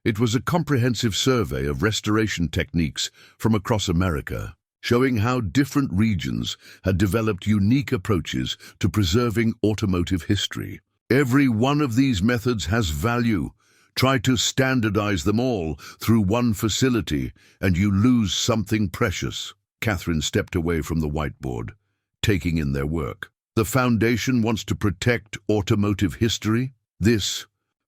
It was a comprehensive survey of restoration techniques from across America, showing how different regions had developed unique approaches to preserving automotive history. Every one of these methods has value. Try to standardize them all through one facility, and you lose something precious. Catherine stepped away from the whiteboard, taking in their work. The foundation wants to protect automotive history. This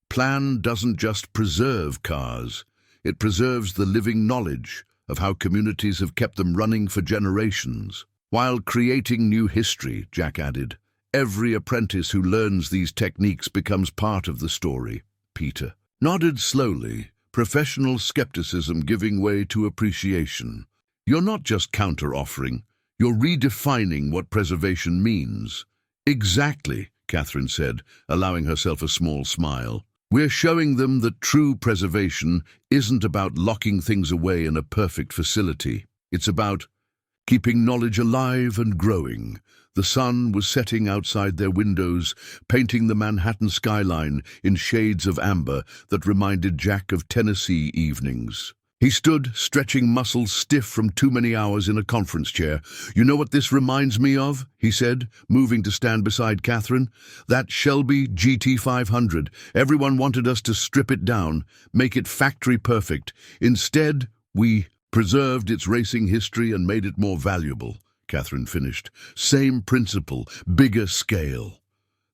plan doesn't just preserve cars, it preserves the living knowledge of how communities have kept them running for generations. While creating new history, Jack added, every apprentice who learns these techniques becomes part of the story. Peter nodded slowly, professional skepticism giving way to appreciation. You're not just counter-offering, you're redefining what preservation means. Exactly, Catherine said, allowing herself a small smile. We're showing them that true preservation isn't about locking things away in a perfect facility. It's about keeping knowledge alive and growing. The sun was setting outside their windows, painting the Manhattan skyline in shades of amber that reminded Jack of Tennessee evenings. He stood, stretching muscles stiff from too many hours in a conference chair. You know what this reminds me of? He said, moving to stand beside Catherine. That Shelby GT500. Everyone wanted us to strip it down, make it factory perfect. Instead, we preserved its racing history and made it more valuable, Catherine finished. Same principle, bigger scale.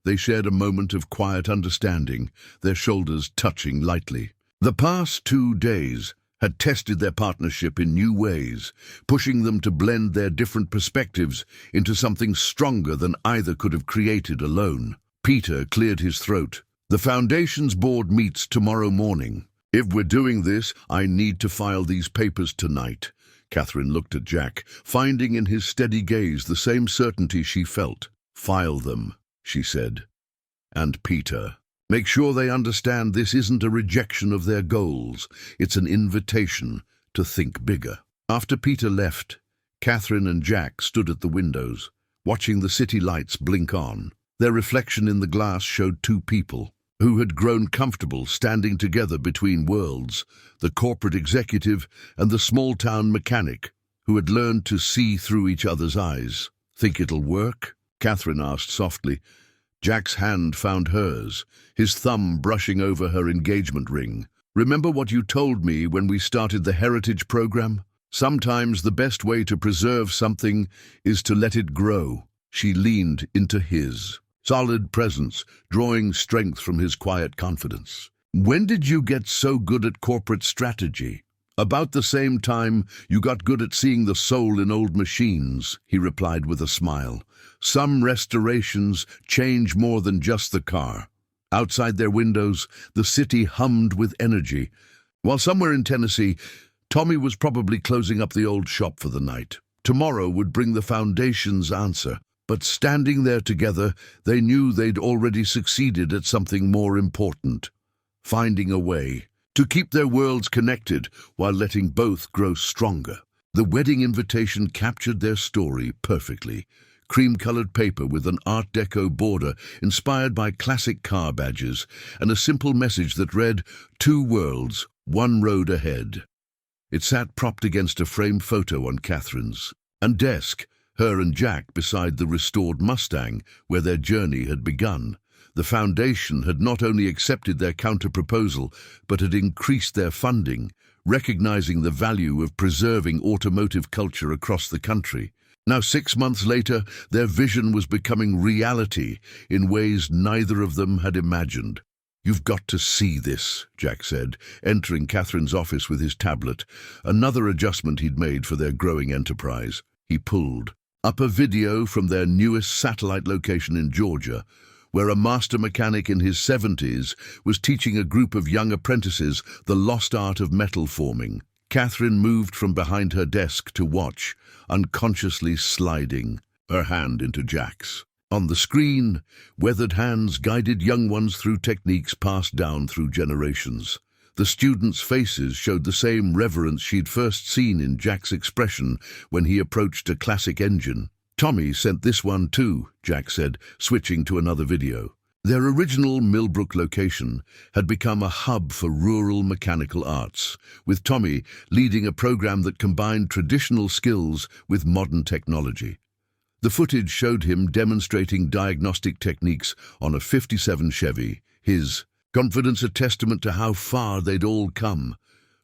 They shared a moment of quiet understanding, their shoulders touching lightly. The past 2 days had tested their partnership in new ways, pushing them to blend their different perspectives into something stronger than either could have created alone. Peter cleared his throat. The Foundation's board meets tomorrow morning. If we're doing this, I need to file these papers tonight. Catherine looked at Jack, finding in his steady gaze the same certainty she felt. File them, she said. And Peter, make sure they understand this isn't a rejection of their goals. It's an invitation to think bigger. After Peter left, Catherine and Jack stood at the windows, watching the city lights blink on. Their reflection in the glass showed two people who had grown comfortable standing together between worlds, the corporate executive and the small-town mechanic, who had learned to see through each other's eyes. Think it'll work? Catherine asked softly. Jack's hand found hers, his thumb brushing over her engagement ring. Remember what you told me when we started the Heritage program? Sometimes the best way to preserve something is to let it grow. She leaned into his solid presence, drawing strength from his quiet confidence. When did you get so good at corporate strategy? About the same time you got good at seeing the soul in old machines, he replied with a smile. Some restorations change more than just the car. Outside their windows, the city hummed with energy, while somewhere in Tennessee, Tommy was probably closing up the old shop for the night. Tomorrow would bring the Foundation's answer, but standing there together, they knew they'd already succeeded at something more important, finding a way to keep their worlds connected while letting both grow stronger. The wedding invitation captured their story perfectly. Cream-colored paper with an Art Deco border inspired by classic car badges, and a simple message that read, 2 worlds, 1 road ahead. It sat propped against a framed photo on Catherine's desk, her and Jack beside the restored Mustang where their journey had begun. The Foundation had not only accepted their counter-proposal, but had increased their funding, recognizing the value of preserving automotive culture across the country. Now, 6 months later, their vision was becoming reality in ways neither of them had imagined. You've got to see this, Jack said, entering Catherine's office with his tablet, another adjustment he'd made for their growing enterprise. He pulled up a video from their newest satellite location in Georgia, where a master mechanic in his 70s was teaching a group of young apprentices the lost art of metal forming. Catherine moved from behind her desk to watch, unconsciously sliding her hand into Jack's. On the screen, weathered hands guided young ones through techniques passed down through generations. The students' faces showed the same reverence she'd first seen in Jack's expression when he approached a classic engine. "Tommy sent this one too," Jack said, switching to another video. Their original Millbrook location had become a hub for rural mechanical arts, with Tommy leading a program that combined traditional skills with modern technology. The footage showed him demonstrating diagnostic techniques on a '57 Chevy, his confidence a testament to how far they'd all come.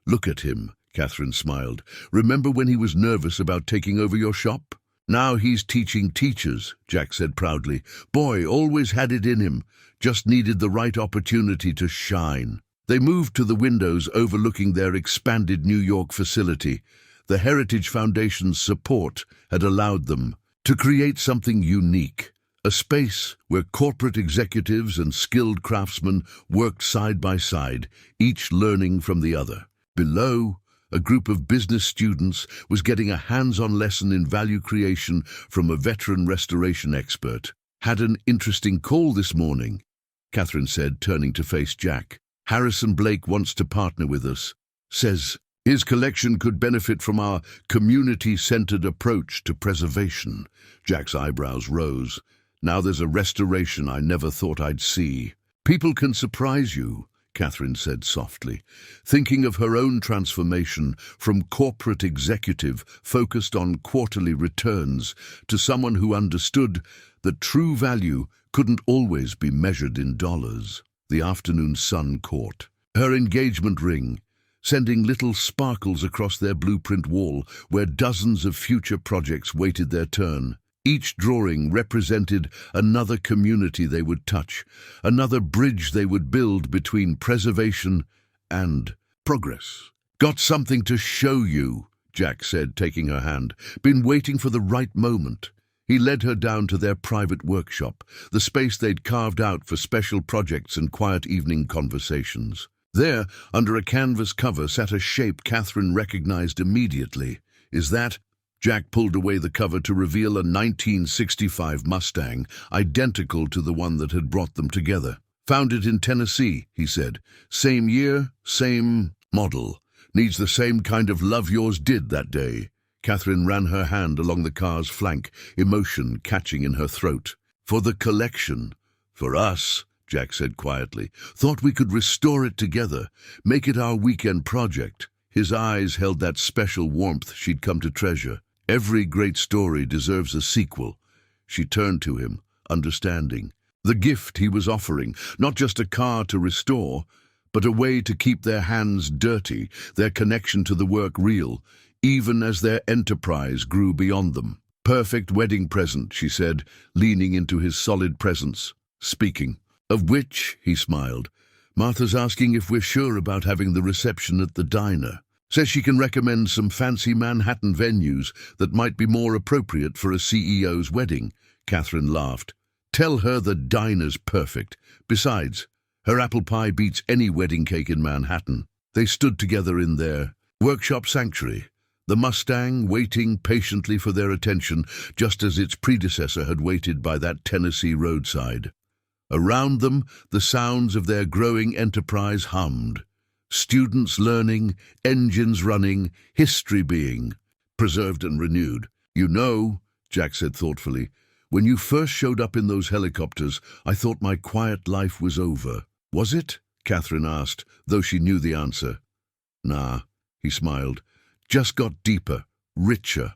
"Look at him," Catherine smiled. "Remember when he was nervous about taking over your shop? Now he's teaching teachers," Jack said proudly. "Boy, always had it in him, just needed the right opportunity to shine." They moved to the windows overlooking their expanded New York facility. The Heritage Foundation's support had allowed them to create something unique, a space where corporate executives and skilled craftsmen worked side by side, each learning from the other. Below, a group of business students was getting a hands-on lesson in value creation from a veteran restoration expert. "Had an interesting call this morning," Catherine said, turning to face Jack. "Harrison Blake wants to partner with us. Says his collection could benefit from our community-centered approach to preservation." Jack's eyebrows rose. "Now there's a restoration I never thought I'd see." "People can surprise you," Catherine said softly, thinking of her own transformation from corporate executive focused on quarterly returns to someone who understood that true value couldn't always be measured in dollars. The afternoon sun caught her engagement ring, sending little sparkles across their blueprint wall where dozens of future projects waited their turn. Each drawing represented another community they would touch, another bridge they would build between preservation and progress. "Got something to show you," Jack said, taking her hand. "Been waiting for the right moment." He led her down to their private workshop, the space they'd carved out for special projects and quiet evening conversations. There, under a canvas cover, sat a shape Catherine recognized immediately. "Is that—" Jack pulled away the cover to reveal a 1965 Mustang, identical to the one that had brought them together. "Found it in Tennessee," he said. "Same year, same model. Needs the same kind of love yours did that day." Catherine ran her hand along the car's flank, emotion catching in her throat. "For the collection. For us," Jack said quietly. "Thought we could restore it together, make it our weekend project." His eyes held that special warmth she'd come to treasure. "Every great story deserves a sequel." She turned to him, understanding. The gift he was offering, not just a car to restore, but a way to keep their hands dirty, their connection to the work real, even as their enterprise grew beyond them. "Perfect wedding present," she said, leaning into his solid presence. "Speaking of which," he smiled, "Martha's asking if we're sure about having the reception at the diner. Says she can recommend some fancy Manhattan venues that might be more appropriate for a CEO's wedding." Catherine laughed. "Tell her the diner's perfect. Besides, her apple pie beats any wedding cake in Manhattan." They stood together in their workshop sanctuary, the Mustang waiting patiently for their attention, just as its predecessor had waited by that Tennessee roadside. Around them, the sounds of their growing enterprise hummed. Students learning, engines running, history being preserved and renewed. "You know," Jack said thoughtfully, "when you first showed up in those helicopters, I thought my quiet life was over." "Was it?" Catherine asked, though she knew the answer. "Nah," he smiled. "Just got deeper, richer,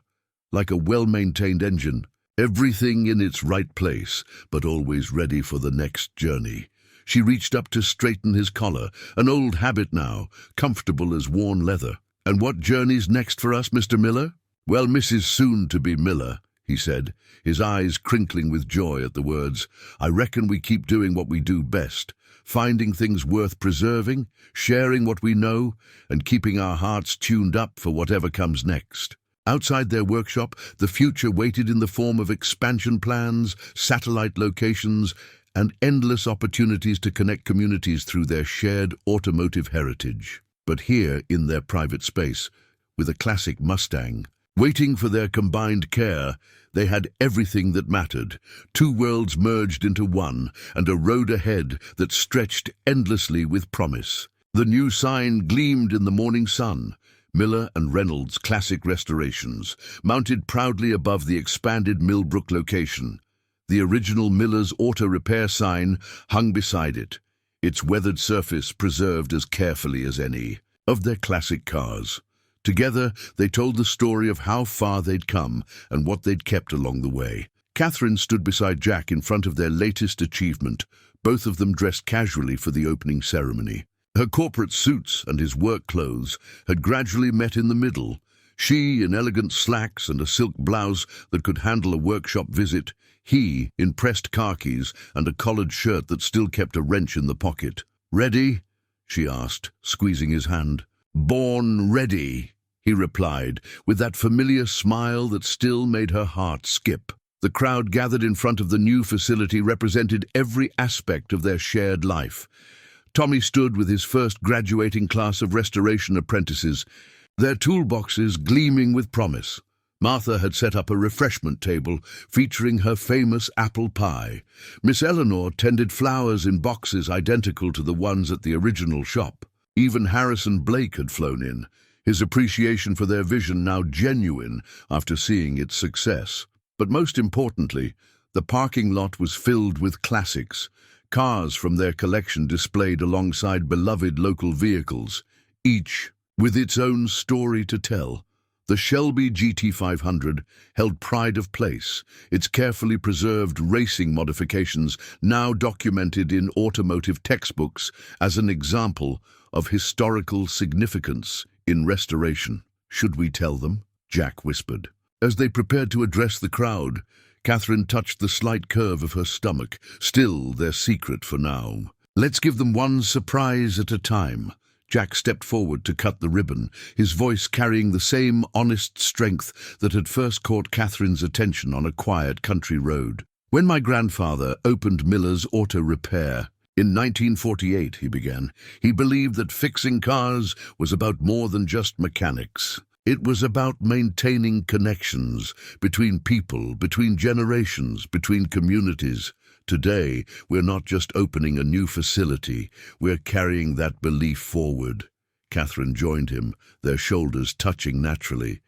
like a well-maintained engine. Everything in its right place, but always ready for the next journey." She reached up to straighten his collar, an old habit now, comfortable as worn leather. "And what journey's next for us, Mr. Miller?" "Well, Mrs. Soon-to-be Miller," he said, his eyes crinkling with joy at the words. "I reckon we keep doing what we do best, finding things worth preserving, sharing what we know, and keeping our hearts tuned up for whatever comes next." Outside their workshop, the future waited in the form of expansion plans, satellite locations, and endless opportunities to connect communities through their shared automotive heritage. But here, in their private space, with a classic Mustang, Waiting for their combined care, they had everything that mattered, two worlds merged into one, and a road ahead that stretched endlessly with promise. The new sign gleamed in the morning sun, Miller and Reynolds Classic Restorations, mounted proudly above the expanded Millbrook location. The original Miller's Auto Repair sign hung beside it, its weathered surface preserved as carefully as any of their classic cars. Together, they told the story of how far they'd come and what they'd kept along the way. Catherine stood beside Jack in front of their latest achievement, both of them dressed casually for the opening ceremony. Her corporate suits and his work clothes had gradually met in the middle, she in elegant slacks and a silk blouse that could handle a workshop visit, he in pressed khakis and a collared shirt that still kept a wrench in the pocket. "Ready?" she asked, squeezing his hand. "Born ready," he replied, with that familiar smile that still made her heart skip. The crowd gathered in front of the new facility represented every aspect of their shared life. Tommy stood with his first graduating class of restoration apprentices, their toolboxes gleaming with promise. Martha had set up a refreshment table featuring her famous apple pie. Miss Eleanor tended flowers in boxes identical to the ones at the original shop. Even Harrison Blake had flown in, his appreciation for their vision now genuine after seeing its success. But most importantly, the parking lot was filled with classics, cars from their collection displayed alongside beloved local vehicles, each with its own story to tell. The Shelby GT500 held pride of place, its carefully preserved racing modifications now documented in automotive textbooks as an example of historical significance in restoration. "Should we tell them?" Jack whispered. As they prepared to address the crowd, Catherine touched the slight curve of her stomach, still their secret for now. "Let's give them one surprise at a time." Jack stepped forward to cut the ribbon, his voice carrying the same honest strength that had first caught Catherine's attention on a quiet country road. "When my grandfather opened Miller's Auto Repair in 1948, he began, he believed that fixing cars was about more than just mechanics. It was about maintaining connections between people, between generations, between communities. Today, we're not just opening a new facility, we're carrying that belief forward." Catherine joined him, their shoulders touching naturally.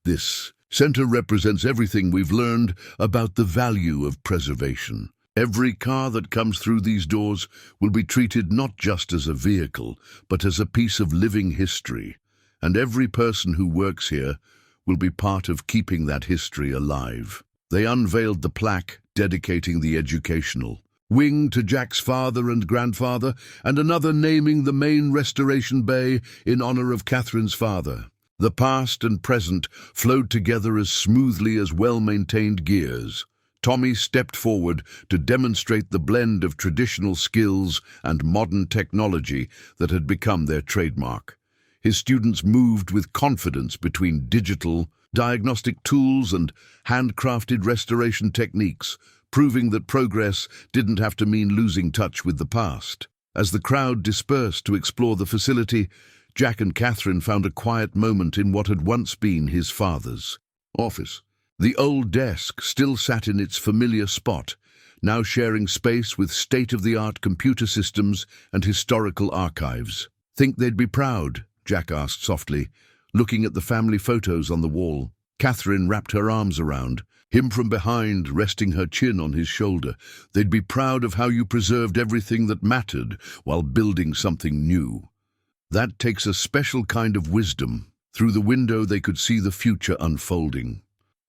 "This center represents everything we've learned about the value of preservation. Every car that comes through these doors will be treated not just as a vehicle, but as a piece of living history. And every person who works here will be part of keeping that history alive." They unveiled the plaque dedicating the educational wing to Jack's father and grandfather, and another naming the main restoration bay in honor of Catherine's father. The past and present flowed together as smoothly as well-maintained gears. Tommy stepped forward to demonstrate the blend of traditional skills and modern technology that had become their trademark. His students moved with confidence between digital, diagnostic tools and handcrafted restoration techniques, proving that progress didn't have to mean losing touch with the past. As the crowd dispersed to explore the facility, Jack and Catherine found a quiet moment in what had once been his father's office. The old desk still sat in its familiar spot, now sharing space with state-of-the-art computer systems and historical archives. "Think they'd be proud?" Jack asked softly, looking at the family photos on the wall. Catherine wrapped her arms around him from behind, resting her chin on his shoulder. "They'd be proud of how you preserved everything that mattered while building something new. That takes a special kind of wisdom." Through the window they could see the future unfolding.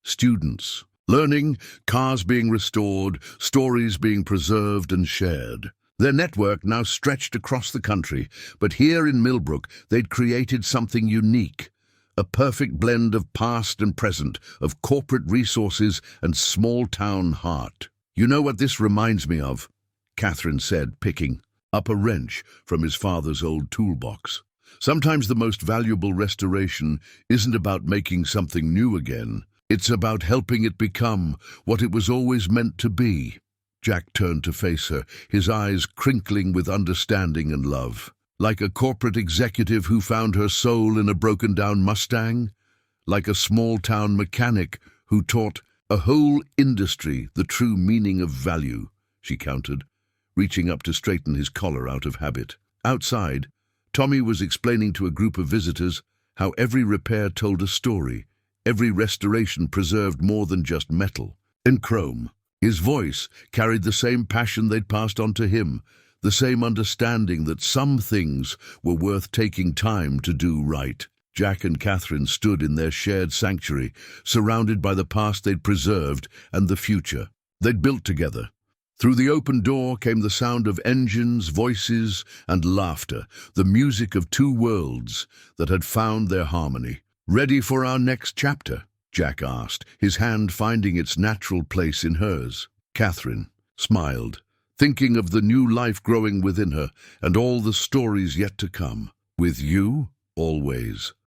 Students learning, cars being restored, stories being preserved and shared. Their network now stretched across the country, but here in Millbrook they'd created something unique. A perfect blend of past and present, of corporate resources and small-town heart. "You know what this reminds me of?" Catherine said, picking up a wrench from his father's old toolbox. "Sometimes the most valuable restoration isn't about making something new again. It's about helping it become what it was always meant to be." Jack turned to face her, his eyes crinkling with understanding and love. "Like a corporate executive who found her soul in a broken-down Mustang? like a small-town mechanic who taught a whole industry the true meaning of value, she countered, reaching up to straighten his collar out of habit. Outside, Tommy was explaining to a group of visitors how every repair told a story, every restoration preserved more than just metal and chrome. His voice carried the same passion they'd passed on to him, the same understanding that some things were worth taking time to do right. Jack and Catherine stood in their shared sanctuary, surrounded by the past they'd preserved and the future they'd built together. Through the open door came the sound of engines, voices, and laughter, the music of two worlds that had found their harmony. "Ready for our next chapter?" Jack asked, his hand finding its natural place in hers. Catherine smiled, thinking of the new life growing within her and all the stories yet to come. "With you, always."